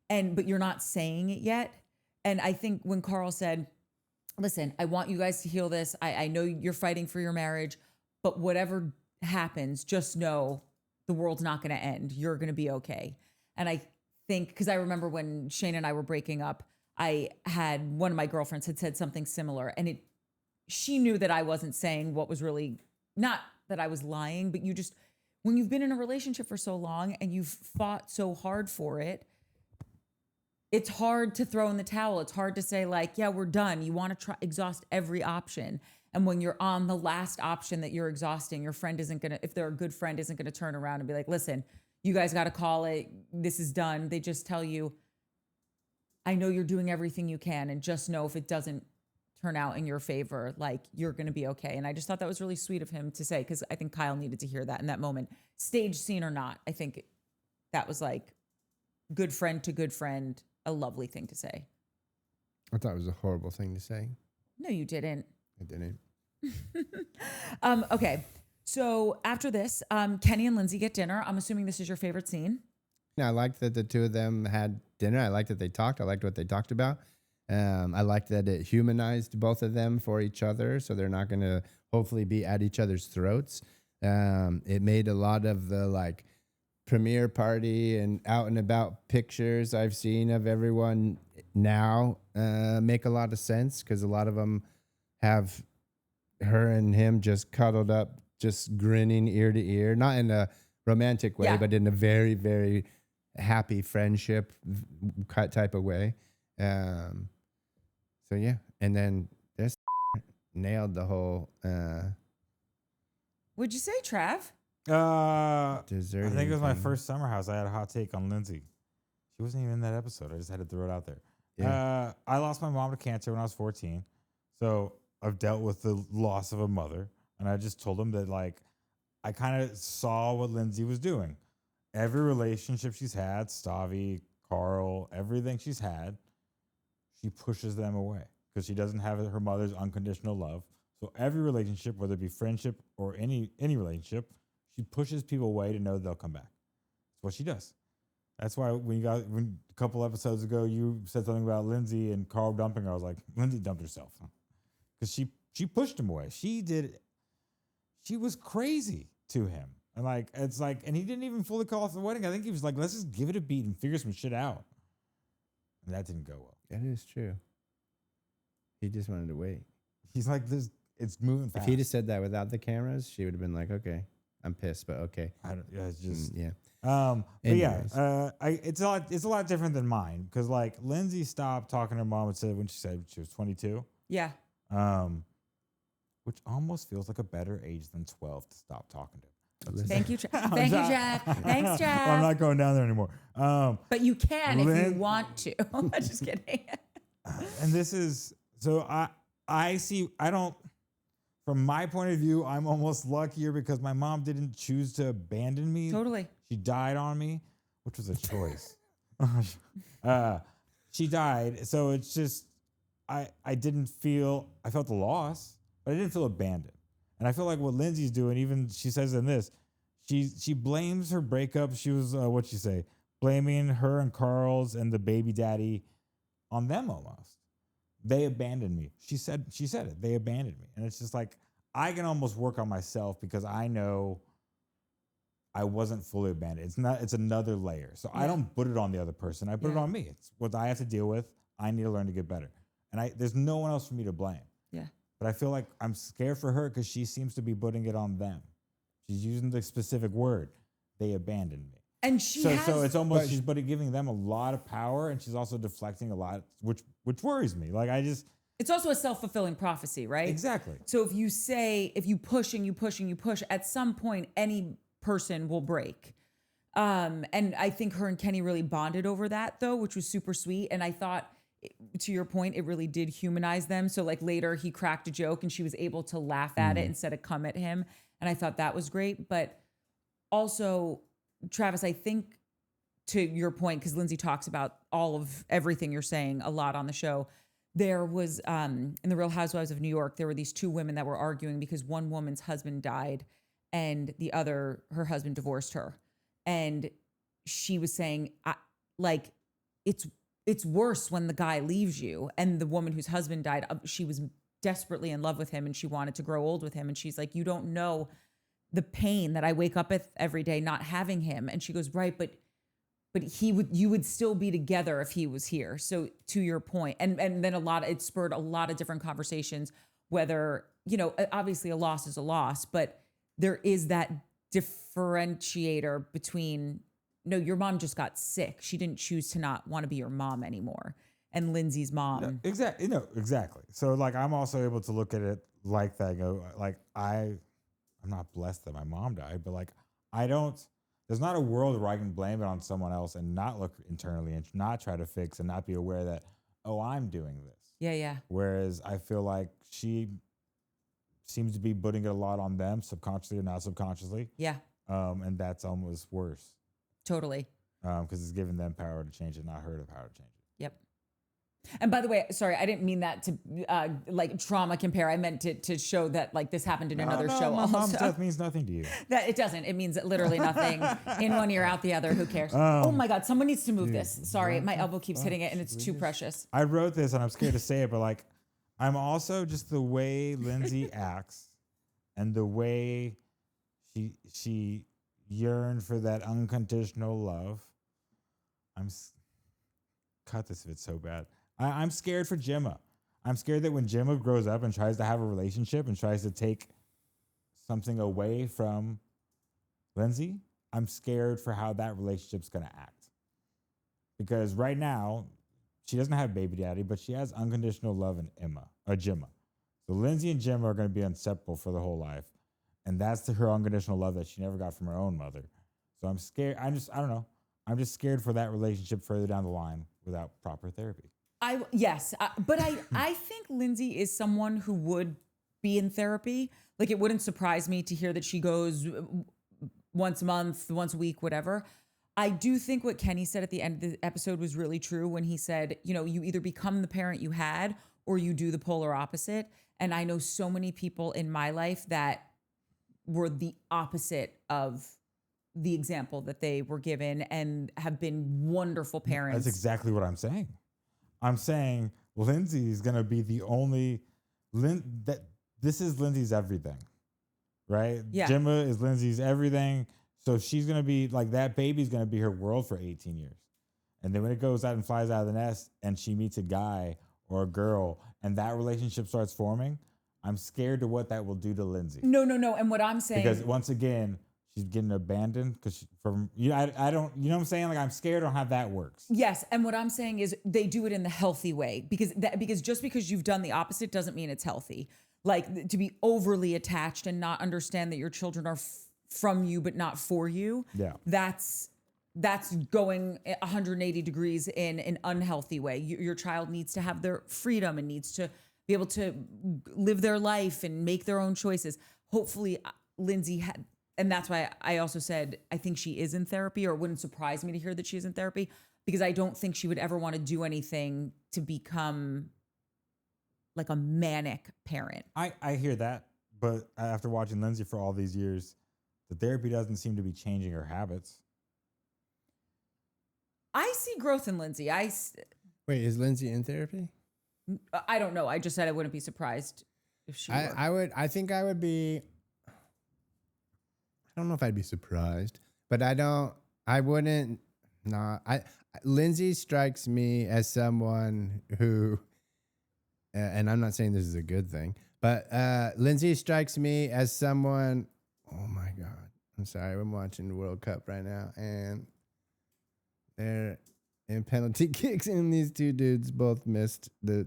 but you're not saying it yet. And I think when Carl said, listen, I want you guys to heal this. I know you're fighting for your marriage, but whatever happens, just know the world's not going to end. You're going to be okay. And I think, because I remember when Shane and I were breaking up, I had one of my girlfriends had said something similar, and she knew that I wasn't saying what was really, not that I was lying, but when you've been in a relationship for so long and you've fought so hard for it, it's hard to throw in the towel. It's hard to say like, yeah, we're done. You want to exhaust every option. And when you're on the last option that you're exhausting, your friend if they're a good friend, isn't going to turn around and be like, listen, you guys got to call it. This is done. They just tell you, I know you're doing everything you can, and just know if it doesn't turn out in your favor, like, you're going to be okay. And I just thought that was really sweet of him to say, because I think Kyle needed to hear that in that moment. Stage scene or not, I think that was like good friend to good friend, a lovely thing to say. I thought it was a horrible thing to say. No, you didn't. I didn't. Okay. So after this, Kenny and Lindsay get dinner. I'm assuming this is your favorite scene. Yeah, I liked that the two of them had dinner. I liked that they talked. I liked what they talked about. I liked that it humanized both of them for each other, so they're not going to hopefully be at each other's throats. It made a lot of the like premiere party and out and about pictures I've seen of everyone now make a lot of sense, because a lot of them have her and him just cuddled up, just grinning ear to ear, not in a romantic way, but in a very, very happy friendship type of way. So yeah, and then this nailed the whole. Would you say, Trav? I Dessert. think it was my first summer house. I had a hot take on Lindsay. She wasn't even in that episode. I just had to throw it out there. Yeah. I lost my mom to cancer when I was 14. So I've dealt with the loss of a mother. And I just told him that, like, I kind of saw what Lindsay was doing. Every relationship she's had, Stavi, Carl, everything she's had, she pushes them away because she doesn't have her mother's unconditional love. So every relationship, whether it be friendship or any relationship, she pushes people away to know they'll come back. That's what she does. That's why when a couple episodes ago, you said something about Lindsay and Carl dumping her, I was like, Lindsay dumped herself. Because she pushed him away. She was crazy to him. And like, it's like, and he didn't even fully call off the wedding. I think he was like, let's just give it a beat and figure some shit out. And that didn't go well. That is true. He just wanted to wait. He's like, it's moving fast. If he'd have said that without the cameras, she would have been like, okay, I'm pissed, but okay. It's just, yeah. But Anyways. yeah, it's a lot different than mine. Cause like Lindsay stopped talking to her mom when she said she was 22. Yeah. Which almost feels like a better age than 12 to stop talking to. Thank you, Thank you, Jack. Thanks, Jack. I'm not going down there anymore. But you can if you want to. Just kidding. And this is so I see. I don't. From my point of view, I'm almost luckier because my mom didn't choose to abandon me. Totally. She died on me, which was a choice. She died, so it's just I felt the loss, but I didn't feel abandoned. And I feel like what Lindsay's doing, even she says in this, she blames her breakup. She was what'd she say? Blaming her and Carl's and the baby daddy on them almost. They abandoned me. She said it. They abandoned me. And it's just like I can almost work on myself because I know I wasn't fully abandoned. It's another layer. So I don't put it on the other person. I put it on me. It's what I have to deal with. I need to learn to get better. And there's no one else for me to blame. Yeah. But I feel like I'm scared for her because she seems to be putting it on them. She's using the specific word. They abandoned me. And so it's almost she's giving them a lot of power, and she's also deflecting a lot, which worries me. Like it's also a self-fulfilling prophecy, right? Exactly. So if you push and you push and you push, at some point any person will break. And I think her and Kenny really bonded over that though, which was super sweet. And I thought, to your point, it really did humanize them. So like later he cracked a joke and she was able to laugh at it instead of come at him. And I thought that was great. But also, Travis, I think to your point, because Lindsay talks about all of everything you're saying a lot on the show, there was, in the Real Housewives of New York, there were these two women that were arguing because one woman's husband died and the other, her husband divorced her. and she was saying, like, it's worse when the guy leaves you. And the woman whose husband died, she was desperately in love with him and she wanted to grow old with him. And she's like, you don't know the pain that I wake up every day not having him. And she goes, right, but you would still be together if he was here. So to your point, and then it spurred a lot of different conversations, whether, obviously a loss is a loss, but there is that differentiator between, no, your mom just got sick. She didn't choose to not want to be your mom anymore. And Lindsay's mom. Exactly. Exactly. So like, I'm also able to look at it like that. Go like, I'm not blessed that my mom died, but like, there's not a world where I can blame it on someone else and not look internally and not try to fix and not be aware that, oh, I'm doing this. Yeah. Yeah. Whereas I feel like she seems to be putting it a lot on them, subconsciously or not subconsciously. Yeah. And that's almost worse. Totally. Because it's giving them power to change it, not her the power to change it. Yep. And by the way, sorry, I didn't mean that to like trauma compare. I meant to show that like this happened in another show. My also. mom's death means nothing to you. That it doesn't. It means literally nothing. In one ear, out the other. Who cares? Oh my God, someone needs to move this. Sorry, my elbow keeps hitting it, and it's too precious. I wrote this, and I'm scared to say it, but like, I'm also just the way Lindsay acts, and the way she yearned for that unconditional love. Cut this if it's so bad. I'm scared for Gemma. I'm scared that when Gemma grows up and tries to have a relationship and tries to take something away from Lindsay, I'm scared for how that relationship's going to act. Because right now, she doesn't have baby daddy, but she has unconditional love in Gemma. So Lindsay and Gemma are going to be inseparable for the whole life. And that's her unconditional love that she never got from her own mother. So I'm scared. I don't know. I'm just scared for that relationship further down the line without proper therapy. But I think Lindsay is someone who would be in therapy. Like, it wouldn't surprise me to hear that she goes once a month, once a week, whatever. I do think what Kenny said at the end of the episode was really true when he said, you either become the parent you had or you do the polar opposite. And I know so many people in my life that were the opposite of the example that they were given and have been wonderful parents. That's exactly what I'm saying. I'm saying Lindsay is going to be the only this is Lindsay's everything, right? Yeah. Gemma is Lindsay's everything. So she's going to be like, that baby's going to be her world for 18 years. And then when it goes out and flies out of the nest and she meets a guy or a girl and that relationship starts forming, I'm scared to what that will do to Lindsay. No. And what I'm saying, because once again, she's getting abandoned because I don't, you know what I'm saying? Like, I'm scared on how that works. Yes. And what I'm saying is they do it in the healthy way because just because you've done the opposite doesn't mean it's healthy. Like, to be overly attached and not understand that your children are from you, but not for you. Yeah. That's going 180 degrees in an unhealthy way. Your child needs to have their freedom and needs to be able to live their life and make their own choices. Hopefully Lindsay had, and that's why I also said, I think she is in therapy, or it wouldn't surprise me to hear that she is in therapy, because I don't think she would ever want to do anything to become like a manic parent. I hear that, but after watching Lindsay for all these years, the therapy doesn't seem to be changing her habits. I see growth in Lindsay. Wait, is Lindsay in therapy? I don't know. I just said I wouldn't be surprised if she were. I think I would be. I don't know if I'd be surprised, but I wouldn't. Lindsay strikes me as someone who, and I'm not saying this is a good thing, but Lindsay strikes me as someone. Oh my God. I'm sorry. I'm watching the World Cup right now, and they're in penalty kicks, and these two dudes both missed the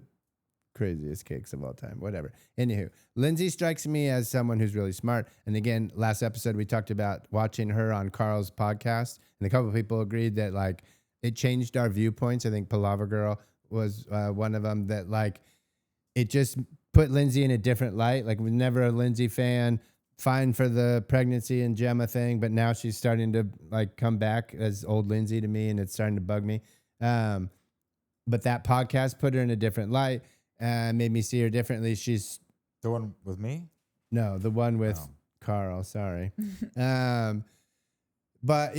craziest kicks of all time. Whatever. Anywho, Lindsay strikes me as someone who's really smart. And again, last episode we talked about watching her on Carl's podcast, and a couple of people agreed that like it changed our viewpoints. I think Palava Girl was one of them, that like it just put Lindsay in a different light. Like, was never a Lindsay fan. Fine for the pregnancy and Gemma thing, but now she's starting to like come back as old Lindsay to me, and it's starting to bug me. But that podcast put her in a different light, made me see her differently. She's the one with me? No, the one with Carl. Sorry. But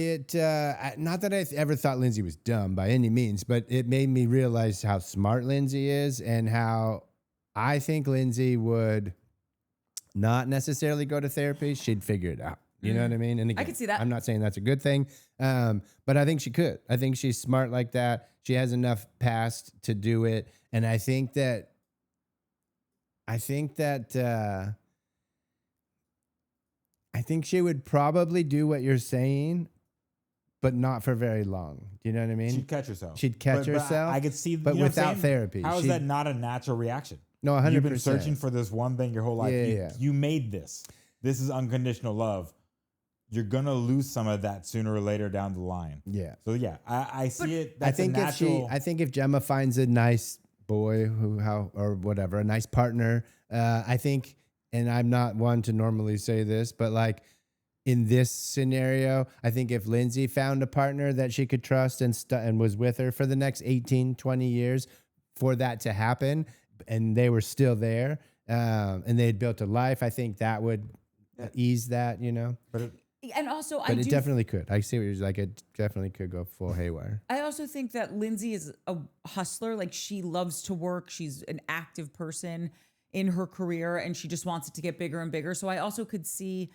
not that I ever thought Lindsay was dumb by any means, but it made me realize how smart Lindsay is and how I think Lindsay would not necessarily go to therapy. She'd figure it out. You know what I mean? And again, I could see that. I'm not saying that's a good thing, but I think she could. I think she's smart like that. She has enough past to do it. And I think that I think she would probably do what you're saying, but not for very long. Do you know what I mean? She'd catch herself. She'd catch herself. I could see, but you know without what I'm saying? therapy. How is that not a natural reaction? No, 100%. You've been searching for this one thing your whole life. Yeah. You made this. This is unconditional love. You're gonna lose some of that sooner or later down the line. Yeah. So yeah, I see it. I That's think a natural. I think if Gemma finds a nice boy or whatever, a nice partner, I think, and I'm not one to normally say this, but like in this scenario, I think if Lindsay found a partner that she could trust and was with her for the next 18, 20 years for that to happen, and they were still there, and they had built a life, I think that would ease that, you know. And also, But it definitely could. I see what you're like. It definitely could go full haywire. I also think that Lindsay is a hustler. Like, she loves to work. She's an active person in her career, and she just wants it to get bigger and bigger. So I also could see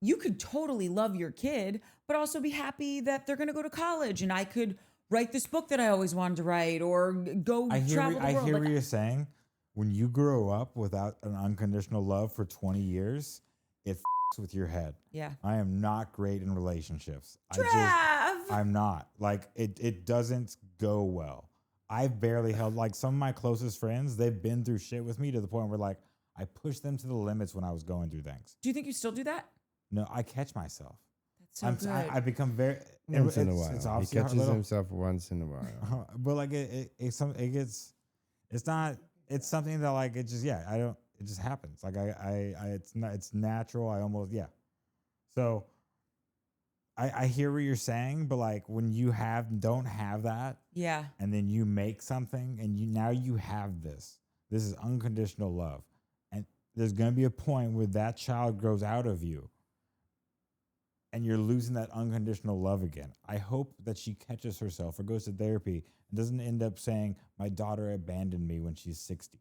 you could totally love your kid, but also be happy that they're going to go to college, and I could write this book that I always wanted to write, or go travel the world. I hear what you're saying. When you grow up without an unconditional love for 20 years, it with your head. Yeah. I am not great in relationships. I'm not. Like, it doesn't go well. I've barely held, like, some of my closest friends, they've been through shit with me to the point where, like, I pushed them to the limits when I was going through things. Do you think you still do that? No, I catch myself. That's so good. I become very Once in a while. It's He obviously catches himself once in a while. but like it's something that, like, it just, it just happens. Like it's natural. I almost, So I hear what you're saying, but like when you don't have that, Yeah. and then you make something and now you have this is unconditional love. And there's going to be a point where that child grows out of you and you're losing that unconditional love again. I hope that she catches herself or goes to therapy and doesn't end up saying, my daughter abandoned me when she's 60.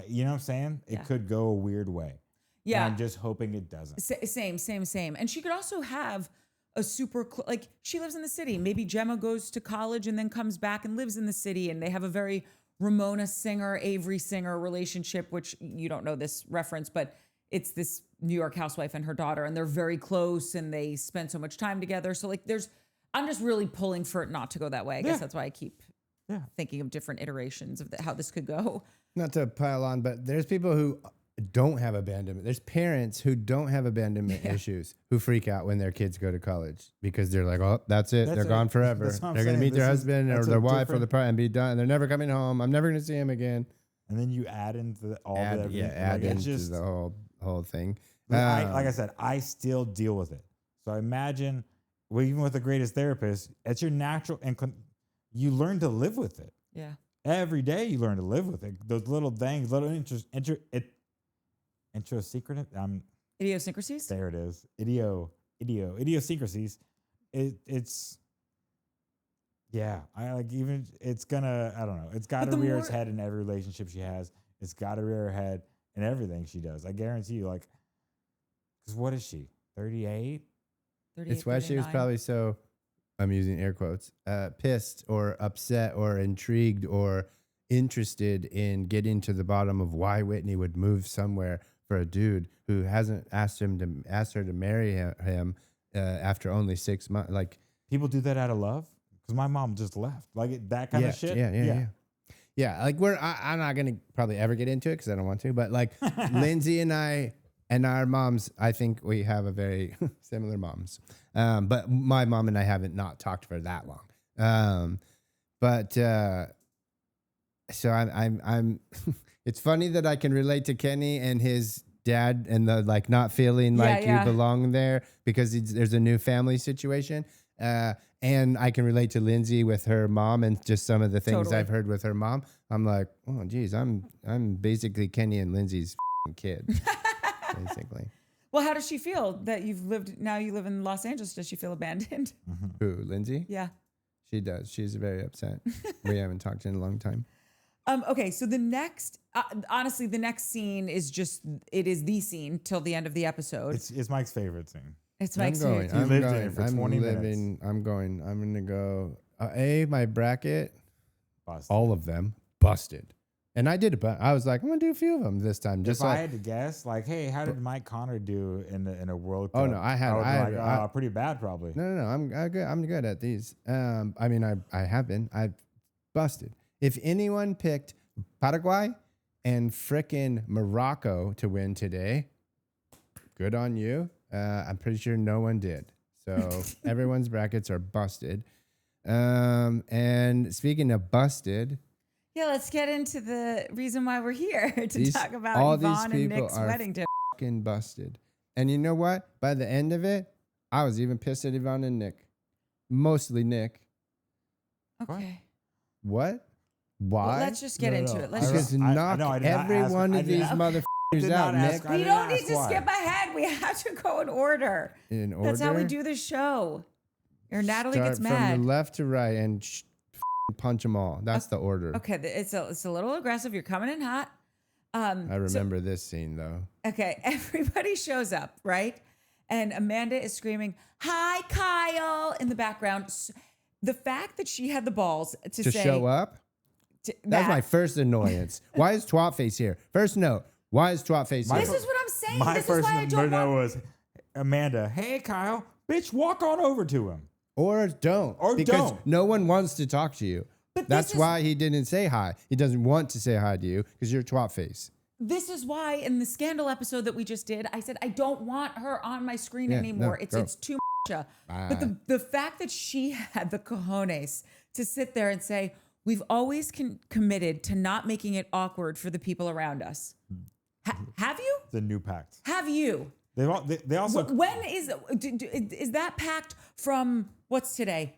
You know what I'm saying? Yeah. It could go a weird way. Yeah. And I'm just hoping it doesn't. Same. And she could also have a super, like, she lives in the city. Maybe Gemma goes to college and then comes back and lives in the city, and they have a very Ramona Singer, Avery Singer relationship, which you don't know this reference, but it's this New York housewife and her daughter, and they're very close and they spend so much time together. So like I'm just really pulling for it not to go that way. I guess that's why I keep thinking of different iterations of how this could go. Not to pile on, but there's people who don't have abandonment. There's parents who don't have abandonment issues who freak out when their kids go to college because they're like, oh, that's it. They're gone forever. They're going to meet their husband or their wife or the partner and be done. And they're never coming home. I'm never going to see him again. And then you add into add into the whole thing. Like I said, I still deal with it. So imagine, even with the greatest therapist, it's your natural, and you learn to live with it. Yeah. Every day you learn to live with it. Those little things, little Idiosyncrasies? There it is. Idiosyncrasies. It's it's gonna, I don't know. It's got to rear its head in every relationship she has. It's got to rear her head in everything she does. I guarantee you, like, because what is she? 38? It's why she was probably so, I'm using air quotes, pissed or upset or intrigued or interested in getting to the bottom of why Whitney would move somewhere for a dude who hasn't asked her to marry him after only 6 months. Like, people do that out of love. Because my mom just left. Like that kind of shit. Yeah. Like I'm not gonna probably ever get into it because I don't want to. But like Lindsay and I and our moms, I think we have a very similar moms. But my mom and I haven't not talked for that long. So I'm it's funny that I can relate to Kenny and his dad and the like not feeling like you belong there because there's a new family situation. And I can relate to Lindsay with her mom and just some of the things I've heard with her mom. I'm like, oh geez, I'm basically Kenny and Lindsay's kid, basically. Well, how does she feel that you live in Los Angeles? Does she feel abandoned? Who, Lindsay? Yeah. She does. She's very upset. We haven't talked in a long time. Okay, so the next, honestly, the next scene is the scene till the end of the episode. It's Mike's favorite scene. It's Mike's favorite. He lived in it for 20 minutes. I'm going to go. My bracket, Busted. all of them busted. And I did it, but I was like, I'm going to do a few of them this time. Just if I had to guess, like, hey, how did Mike Connor do in a World Cup? Oh, no, I would be like, pretty bad probably. No, I'm good. I'm good at these. I mean, I have been. I've busted. If anyone picked Paraguay and frickin' Morocco to win today, good on you. I'm pretty sure no one did. So everyone's brackets are busted. And speaking of busted, Yeah, let's get into the reason why we're here to talk about Yvonne and Nick's wedding dinner. Fucking busted. And you know what? By the end of it, I was even pissed at Yvonne and Nick. Mostly Nick. Okay. What? Why? Well, let's just get into it. Let's Because just. knock every one of these motherfuckers out, Nick. We don't need to skip ahead. We have to go in order. In order? That's how we do the show. Or Natalie Start gets mad. from the left to right and punch them all. That's the order. Okay, it's a little aggressive. You're coming in hot. I remember this scene though. Okay, everybody shows up, right? And Amanda is screaming, "Hi, Kyle!" in the background. The fact that she had the balls to say, show up. That's my first annoyance. Why is Twatface here? First note. Why is Twatface here? This is what I'm saying. My This first is why I don't note want. was Amanda. Hey, Kyle, bitch, walk on over to him. Or don't. Or because don't. no one wants to talk to you. But That's why he didn't say hi. He doesn't want to say hi to you because you're Twatface. This is why in the scandal episode that we just did, I said I don't want her on my screen anymore. It's too much. But the fact that she had the cojones to sit there and say, "We've always committed to not making it awkward for the people around us." Have you? The new pact. Have you? They also. When is that pact from what's today?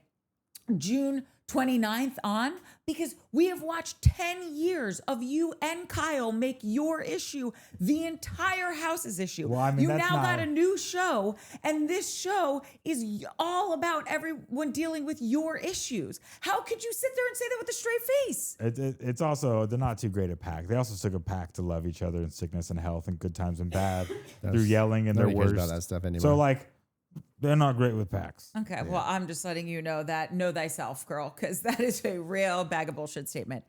June 29th on? Because we have watched 10 years of you and Kyle make your issue the entire house's issue. Well, I mean, you that's now not- got a new show, and this show is all about everyone dealing with your issues. How could you sit there and say that with a straight face? It's also, they're not too great at pact. They also took a pact to love each other in sickness and health and good times and bad through yelling and their Nobody cares worst. about that stuff anymore. So like, they're not great with pacts. Okay, well, I'm just letting you know that. Know thyself, girl, because that is a real bag of bullshit statement.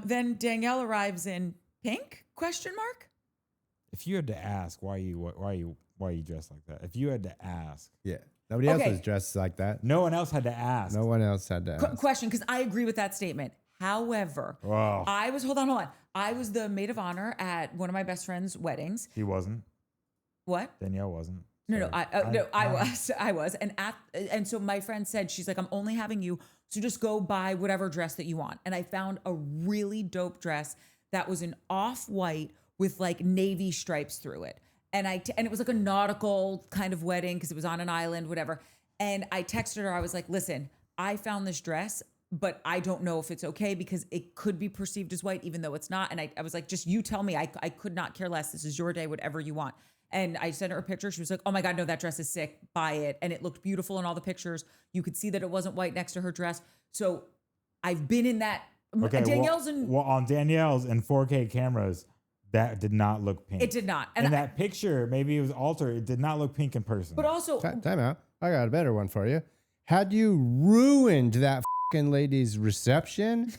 Then Danielle arrives in pink? Question mark? If you had to ask why you dressed like that, if you had to ask, yeah. Nobody else Okay. was dressed like that. no one else had to ask. No one else had to ask. Question, because I agree with that statement. However, Wow. hold on. I was the maid of honor at one of my best friend's weddings. He wasn't. What? Danielle wasn't. No, Sorry. I was, and so my friend said, she's like, "I'm only having you, so just go buy whatever dress that you want." And I found a really dope dress that was an off-white with like navy stripes through it, and it was like a nautical kind of wedding because it was on an island, whatever. And I texted her, I was like, "Listen, I found this dress, but I don't know if it's okay because it could be perceived as white, even though it's not." And I was like, "Just you tell me. I could not care less. This is your day, whatever you want." And I sent her a picture. She was like, "Oh my God, no, that dress is sick. Buy it." And it looked beautiful in all the pictures. You could see that it wasn't white next to her dress. So I've been in that. Okay, Danielle's well, on Danielle's and 4K cameras, that did not look pink. It did not. And that picture, maybe it was altered. It did not look pink in person. But also, Time out. I got a better one for you. Had you ruined that fucking lady's reception,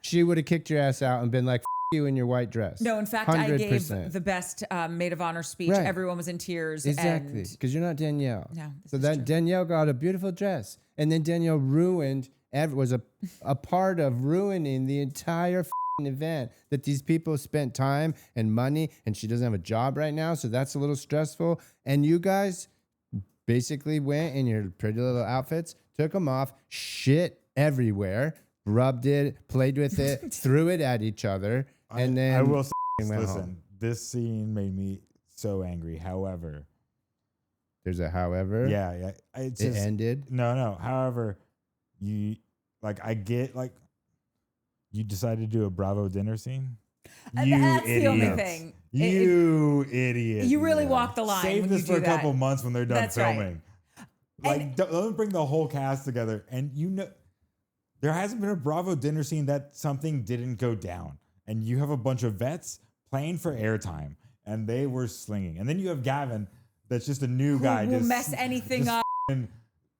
she would have kicked your ass out and been like, you in your white dress. no, in fact, I gave 100%. the best maid of honor speech. Right. Everyone was in tears. Exactly, And because you're not Danielle. No, this so is that true. Danielle got a beautiful dress, and then Danielle was a part of ruining the entire f***ing event that these people spent time and money, and she doesn't have a job right now, so that's a little stressful. And you guys basically went in your pretty little outfits, took them off, shit everywhere, rubbed it, played with it, threw it at each other. And then I will say, went listen, home. this scene made me so angry. However, There's a however. yeah, it's It just ended. no. However, I get you decided to do a Bravo dinner scene. You that's the only idiots. thing. You idiot. You really walk the line. Save when this you for do a couple that. months when they're done That's right. filming. Like, don't bring the whole cast together. And there hasn't been a Bravo dinner scene that something didn't go down. And you have a bunch of vets playing for airtime, and they were slinging. And then you have Gavin, that's just a new guy. Who will just mess anything just up.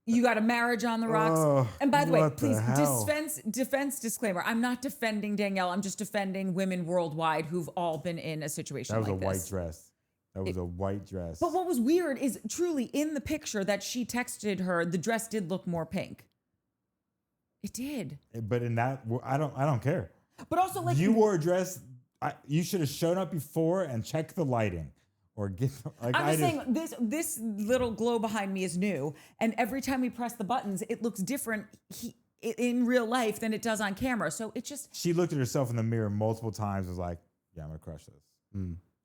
You got a marriage on the rocks. Oh, and by the way, what the please, hell? defense disclaimer. I'm not defending Danielle. I'm just defending women worldwide who've all been in a situation like this. That was a white dress. That was a white dress. But what was weird is truly in the picture that she texted her, the dress did look more pink. It did. But in that, I don't care. But also, like, you wore a dress. You should have shown up before and checked the lighting, or get. Like, I'm just saying this little glow behind me is new, and every time we press the buttons, it looks different in real life than it does on camera. So it just. She looked at herself in the mirror multiple times. Was like, "Yeah, I'm gonna crush this."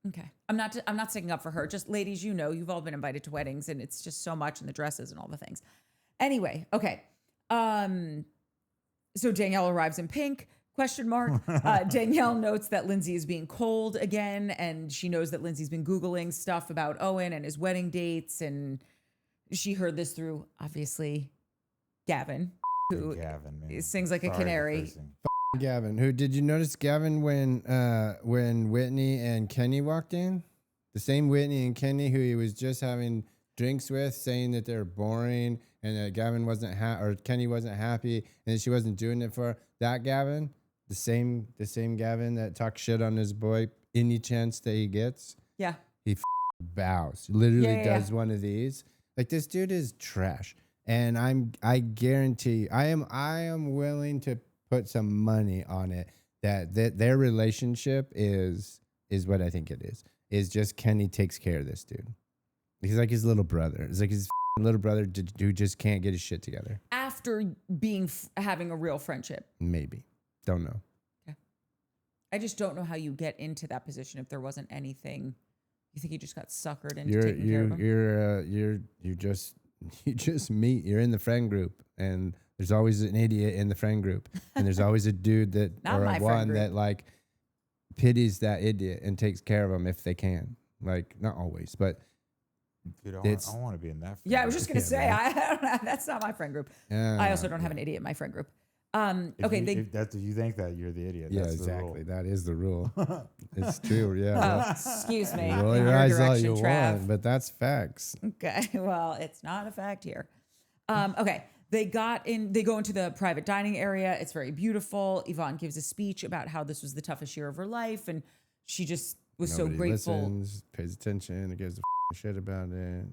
Okay, I'm not sticking up for her. Just ladies, you've all been invited to weddings, and it's just so much, and the dresses and all the things. Anyway, okay. So Danielle arrives in pink. ? Danielle notes that Lindsay is being cold again, and she knows that Lindsay's been Googling stuff about Owen and his wedding dates, and she heard this through, obviously, Gavin, who sings like a canary. Gavin, who did you notice Gavin when Whitney and Kenny walked in? The same Whitney and Kenny who he was just having drinks with, saying that they're boring and that Gavin wasn't or Kenny wasn't happy and that she wasn't doing it for her. That Gavin, the same Gavin that talks shit on his boy any chance that he gets. Yeah. He bows. Literally does one of these. Like, this dude is trash. And I guarantee I am willing to put some money on it that their relationship is what I think it is just Kenny takes care of this dude. He's like his little brother. It's like his little brother who just can't get his shit together. After having a real friendship. Maybe. Don't know. Okay. I just don't know how you get into that position if there wasn't anything. You think he just got suckered into taking care of him? You just meet. You're in the friend group, and there's always an idiot in the friend group, and there's always a dude that or one that like pities that idiot and takes care of him if they can. Like, not always, but dude, I want to be in that. Yeah, I was just gonna say that's not my friend group. I also don't have an idiot in my friend group. Okay, if you think that you're the idiot. Yeah, that's exactly. That is the rule. It's true. Yeah. Oh, excuse me. Roll your eyes all you want, but that's facts. Okay. Well, it's not a fact here. Okay. They go into the private dining area. It's very beautiful. Yvonne gives a speech about how this was the toughest year of her life, and she just was so grateful. Listens, pays attention, gives a shit about it.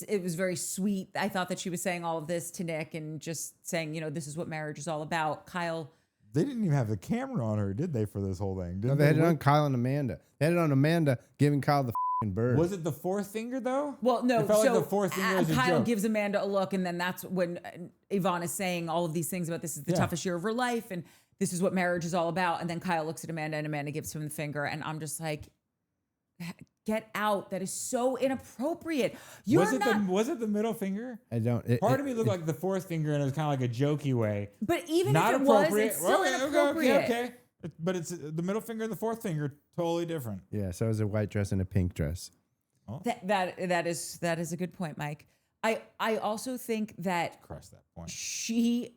It was very sweet. I thought that she was saying all of this to Nick and just saying, this is what marriage is all about. Kyle. They didn't even have the camera on her, did they, for this whole thing? No, they had it on Kyle and Amanda. They had it on Amanda giving Kyle the bird. Was it the fourth finger, though? Well, no. It felt like the fourth finger was a Kyle joke. gives Amanda a look, and then that's when Yvonne is saying all of these things about this is the toughest year of her life, and this is what marriage is all about. And then Kyle looks at Amanda, and Amanda gives him the finger, and I'm just like, get out. That is so inappropriate. Was it the middle finger? I don't. Part of me looked like the fourth finger, and it was kind of like a jokey way. But even not if it was, it's still inappropriate. Okay. But it's the middle finger and the fourth finger, totally different. Yeah, so it was a white dress and a pink dress. Oh. That is a good point, Mike. I also think that Crush that point. She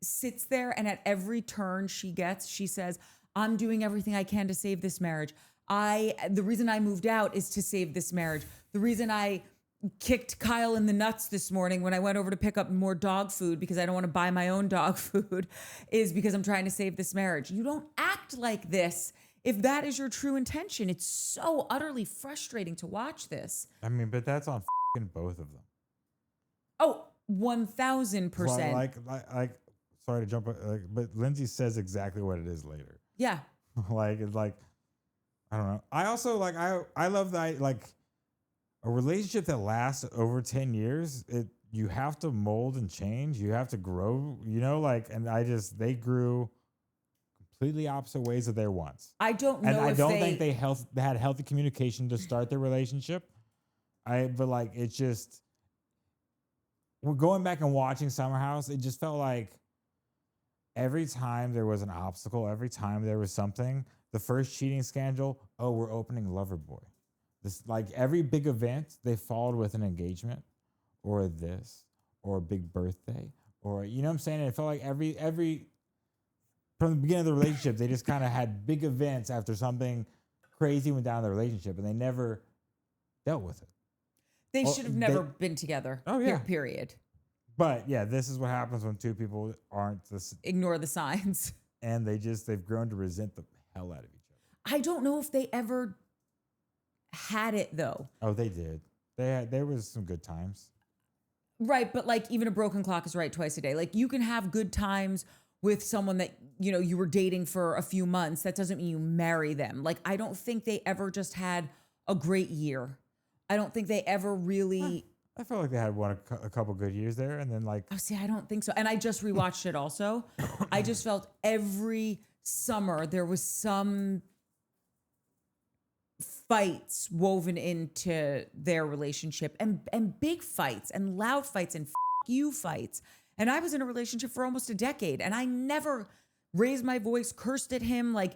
sits there, and at every turn she gets, she says, I'm doing everything I can to save this marriage. The reason I moved out is to save this marriage. The reason I kicked Kyle in the nuts this morning when I went over to pick up more dog food because I don't want to buy my own dog food is because I'm trying to save this marriage. You don't act like this if that is your true intention. It's so utterly frustrating to watch this. I mean, but that's on both of them. Oh, 1,000%. Like, sorry to jump, but Lindsay says exactly what it is later. Yeah. It's like, I don't know. I also I love that, like, a relationship that lasts over 10 years, you have to mold and change. You have to grow, and they grew completely opposite ways of their wants. I don't know. And I don't think they had healthy communication to start their relationship. It's just, we're going back and watching Summer House. It just felt like every time there was an obstacle, every time there was something, the first cheating scandal, oh, we're opening Loverboy. This, like every big event, they followed with an engagement or this or a big birthday or, you know what I'm saying? And it felt like every from the beginning of the relationship, they just kind of had big events after something crazy went down in the relationship and they never dealt with it. They should have never been together. Oh, yeah. Period. But yeah, this is what happens when two people aren't this, Ignore the signs. and they've grown to resent the hell out of each other. I don't know if they ever had it though. Oh, they did. There was some good times. Right, but like even a broken clock is right twice a day. Like you can have good times with someone that, you know, you were dating for a few months. That doesn't mean you marry them. Like I don't think they ever just had a great year. I don't think they ever really I felt like they had a couple good years there, and then like Oh, see, I don't think so. And I just rewatched it also. I just felt every summer there was some fights woven into their relationship and big fights and loud fights and you fights. And I was in a relationship for almost a decade and I never raised my voice, cursed at him. Like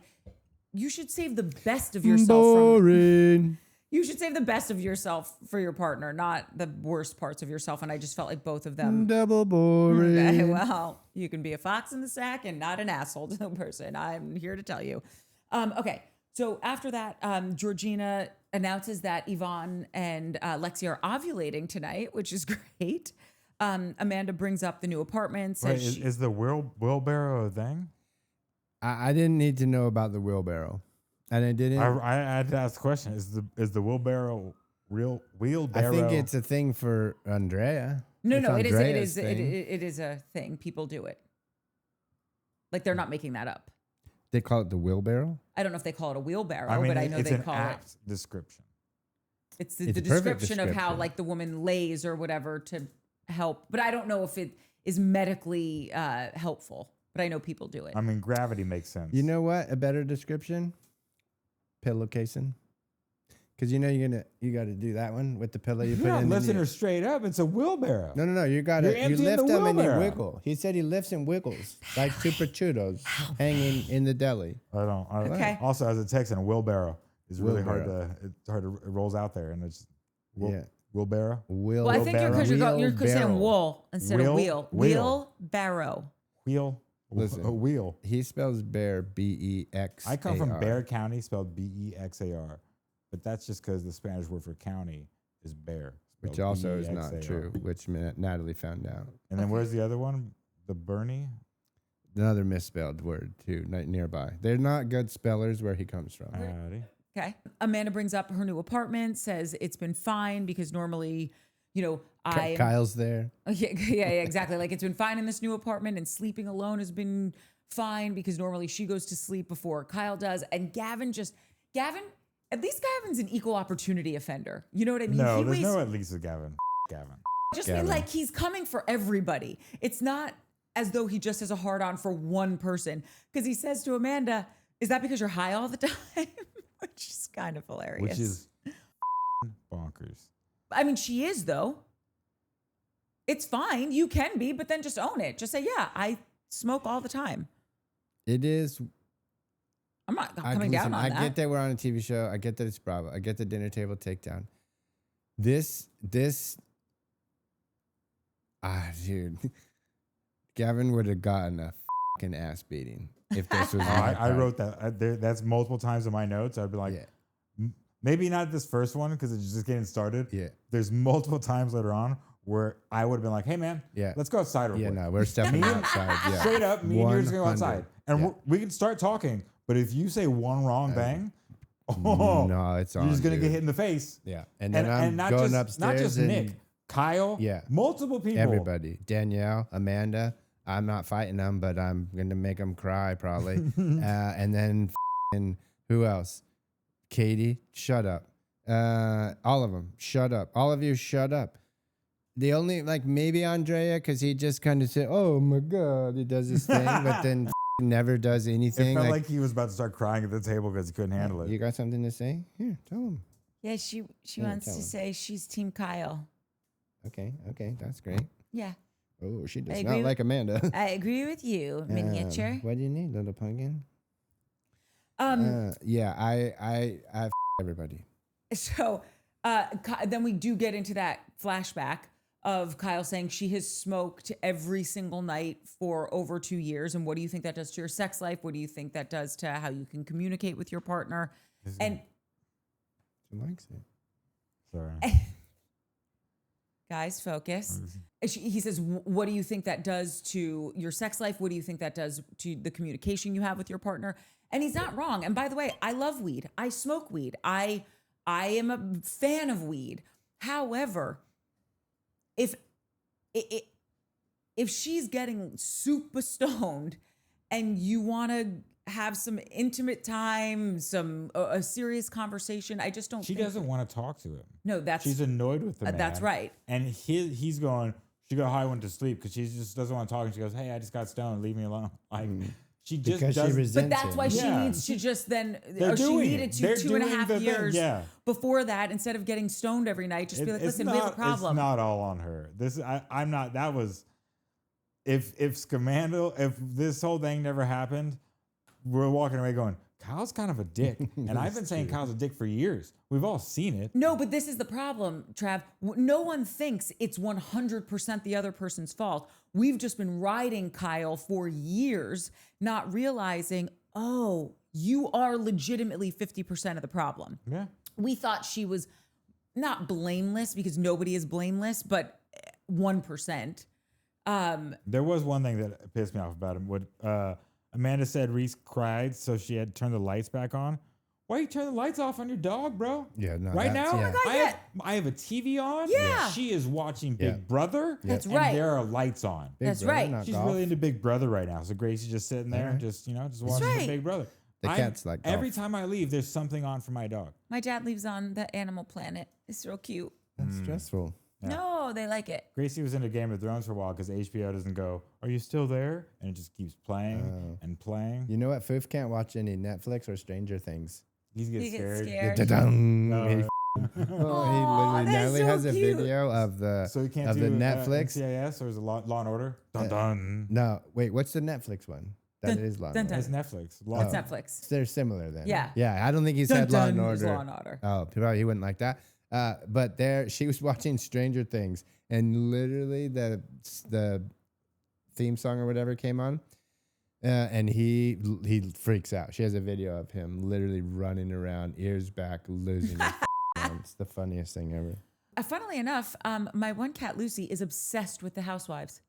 you should save the best of yourself. Boring. You should save the best of yourself for your partner, not the worst parts of yourself. And I just felt like both of them. Double boring. Okay, well, you can be a fox in the sack and not an asshole to the person. I'm here to tell you. Okay, so after that, Georgina announces that Yvonne and Lexi are ovulating tonight, which is great. Amanda brings up the new apartment. Says is the wheelbarrow a thing? I didn't need to know about the wheelbarrow. And I didn't. I had to ask the question: Is the wheelbarrow real wheelbarrow? I think it's a thing for Andrea. No, It's it Andrea's is thing. it is a thing. People do it. Like they're not making that up. They call it the wheelbarrow. I don't know if they call it a wheelbarrow, I mean, but I know it's they an call apt it. description. It's the It's a perfect description of how description. like the woman lays or whatever to help. But I don't know if it is medically helpful. But I know people do it. I mean, gravity makes sense. You know what? A better description? Pillowcasing. Because you know you got to do that one with the pillow you put You're not in. lifting her straight up. It's a wheelbarrow. No. You You're emptying lift the them and you wheelbarrow. wiggle. He said he lifts and wiggles like two prosciuttos hanging in the deli. I don't. Okay. Also, as a Texan, a wheelbarrow is really Wheelbarrow. hard to. It rolls out there, and it's Yeah. wheelbarrow. Well, I think you're because you're saying wool instead of wheel. Wheelbarrow. Wheel. Listen. A wheel. He spells bear BEX. I come from Bear County, spelled BEXAR, but that's just because the Spanish word for county is bear, Which spelled also is not BEXAR. true, which Natalie found out. And then where's the other one? The Bernie. Another misspelled word, too, nearby. They're not good spellers where he comes from. Howdy. Okay. Amanda brings up her new apartment, says it's been fine because normally, you know, Kyle's there. Yeah, exactly. Like it's been fine in this new apartment and sleeping alone has been fine because normally she goes to sleep before Kyle does. And Gavin, at least Gavin's an equal opportunity offender. You know what I mean? No, there's no at least a Gavin. Gavin. Just mean like he's coming for everybody. It's not as though he just has a hard on for one person. Because he says to Amanda, is that because you're high all the time? Which is kind of hilarious. Which is bonkers. I mean, she is though. It's fine. You can be, but then just own it. Just say, yeah, I smoke all the time. It is. I'm not coming down on that. I get that we're on a TV show. I get that it's Bravo. I get the dinner table takedown. Dude. Gavin would have gotten a fucking ass beating if this was. I wrote that. That's multiple times in my notes. I'd be like, maybe not this first one because it's just getting started. Yeah. There's multiple times later on where I would have been like, hey, man, let's go outside. Yeah, no, we're stepping outside. Yeah. Straight up, me and you're just going to go outside. 100. And we can start talking. But if you say one wrong thing, no, it's on. you're just going to dude. get hit in the face. Yeah. And then I'm not going just, upstairs. Not just and Nick, Kyle, multiple people. Everybody. Danielle, Amanda. I'm not fighting them, but I'm going to make them cry probably. And then who else? Katie, shut up. All of them, shut up. All of you, shut up. The only, like, maybe Andrea, because he just kind of said, oh my God, he does this thing, but then never does anything. It felt like he was about to start crying at the table because he couldn't handle it. You got something to say? Here, tell him. Yeah, she wants to say she's Team Kyle. Okay, that's great. Yeah. Oh, she does I not agree like Amanda. I agree with you, miniature. What do you need, little pumpkin? Yeah, I everybody. So then we do get into that flashback of Kyle saying she has smoked every single night for over 2 years. And what do you think that does to your sex life? What do you think that does to how you can communicate with your partner? And She likes it. Sorry. guys, focus. He says, what do you think that does to your sex life? What do you think that does to the communication you have with your partner? And he's not wrong. And by the way, I love weed. I smoke weed. I am a fan of weed. However, if she's getting super stoned and you want to have some intimate time, a serious conversation, I just don't. She doesn't want to talk to him. No, she's annoyed with the man. That's right. And he's going. She got high, went to sleep because she just doesn't want to talk. And she goes, "Hey, I just got stoned. Leave me alone." Like she just Because doesn't. she resents But that's why she needs to just then, They're or she doing needed it. to They're 2.5 doing the years thing. Yeah. before that, instead of getting stoned every night, just be like, listen, we have a problem. It's not all on her. I'm not. That was if Scamandal, if this whole thing never happened, we're walking away going, Kyle's kind of a dick. And I've been saying Kyle's a dick for years. We've all seen it. No, but this is the problem, Trav. No one thinks it's 100% the other person's fault. We've just been riding Kyle for years, not realizing, oh, you are legitimately 50% of the problem. Yeah. We thought she was not blameless, because nobody is blameless, but 1%. There was one thing that pissed me off about him. What Amanda said, Reese cried, so she had turned the lights back on. Why you turn the lights off on your dog, bro? Yeah, no. Right now, Oh my God, I have a TV on. Yeah. She is watching Big Brother. That's and right. there are lights on. That's right. She's really into Big Brother right now. So Gracie's just sitting there, just watching right. Big Brother. The cat's like golf. every time I leave, there's something on for my dog. My dad leaves on the Animal Planet. It's real cute. That's stressful. Yeah. No, they like it. Gracie was into Game of Thrones for a while because HBO doesn't go, "Are you still there?" And it just keeps playing and playing. You know what? Foof can't watch any Netflix or Stranger Things. He gets scared. Da-dum. No. He literally that's Natalie so has a cute. video of the So you can't of do the Netflix. NCIS or is it Law and Order? Dun dun. No, wait, what's the Netflix one? That Dun, is Law and dun, Order. It's Netflix. It's Netflix. They're similar then. Yeah. Yeah, I don't think he Dun, said Law and dun Order. is Law and Order. Oh, well, he wouldn't like that. But there, she was watching Stranger Things, and literally the theme song or whatever came on, and he freaks out. She has a video of him literally running around, ears back, losing his mind. It's the funniest thing ever. Funnily enough, my one cat, Lucy, is obsessed with the Housewives.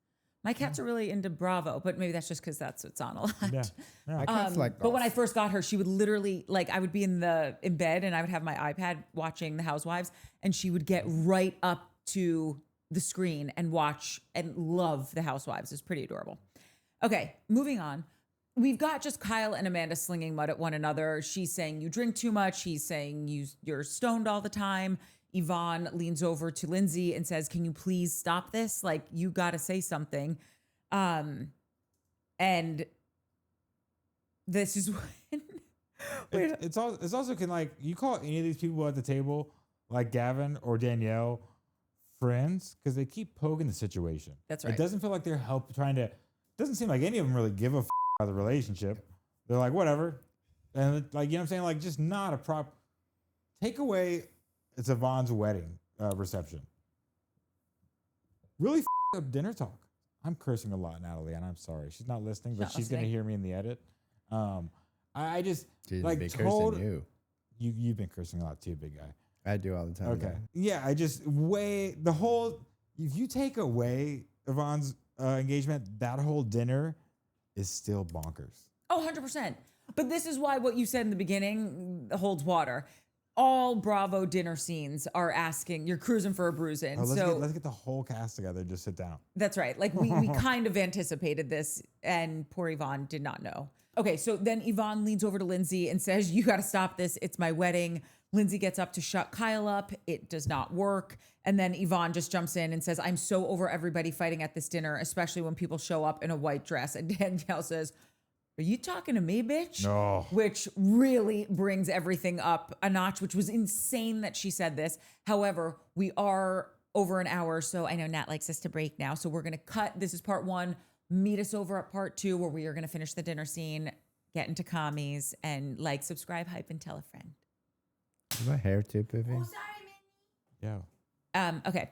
My cats are really into Bravo, but maybe that's just because that's what's on a lot. Yeah. My cat's like But when golf. I first got her, she would literally, like, I would be in bed and I would have my iPad watching the Housewives, and she would get right up to the screen and watch and love the Housewives. It's pretty adorable. Okay, moving on. We've got just Kyle and Amanda slinging mud at one another. She's saying you drink too much. He's saying you're stoned all the time. Yvonne leans over to Lindsay and says, "Can you please stop this? Like, you got to say something." And this is when It's also can, like, you call any of these people at the table, like Gavin or Danielle, friends, because they keep poking the situation. That's right. It doesn't feel like they're doesn't seem like any of them really give a about the relationship. They're like, whatever. And like, you know what I'm saying? Like, just not a prop. Take away, it's Yvonne's wedding reception. Really up dinner talk. I'm cursing a lot, Natalie, and I'm sorry. She's not listening, but she's going to hear me in the edit. I just She's like be told cursing you. You've been cursing a lot too, big guy. I do all the time. Okay. though. Yeah, I just if you take away Yvonne's engagement, that whole dinner is still bonkers. Oh, 100%. But this is why what you said in the beginning holds water. All Bravo dinner scenes are asking, you're cruising for a bruising. Let's get the whole cast together and just sit down. That's right. Like we kind of anticipated this, and poor Yvonne did not know. Okay, so then Yvonne leans over to Lindsay and says, "You got to stop this. It's my wedding." Lindsay gets up to shut Kyle up. It does not work. And then Yvonne just jumps in and says, "I'm so over everybody fighting at this dinner, especially when people show up in a white dress." And Danielle says, "Are you talking to me, bitch?" No. Which really brings everything up a notch, which was insane that she said this. However, we are over an hour. So I know Nat likes us to break now. So we're going to cut. This is part 1. Meet us over at part 2 where we are going to finish the dinner scene, get into commies, and like, subscribe, hype, and tell a friend. Is my hair too poofy? Yeah. Okay.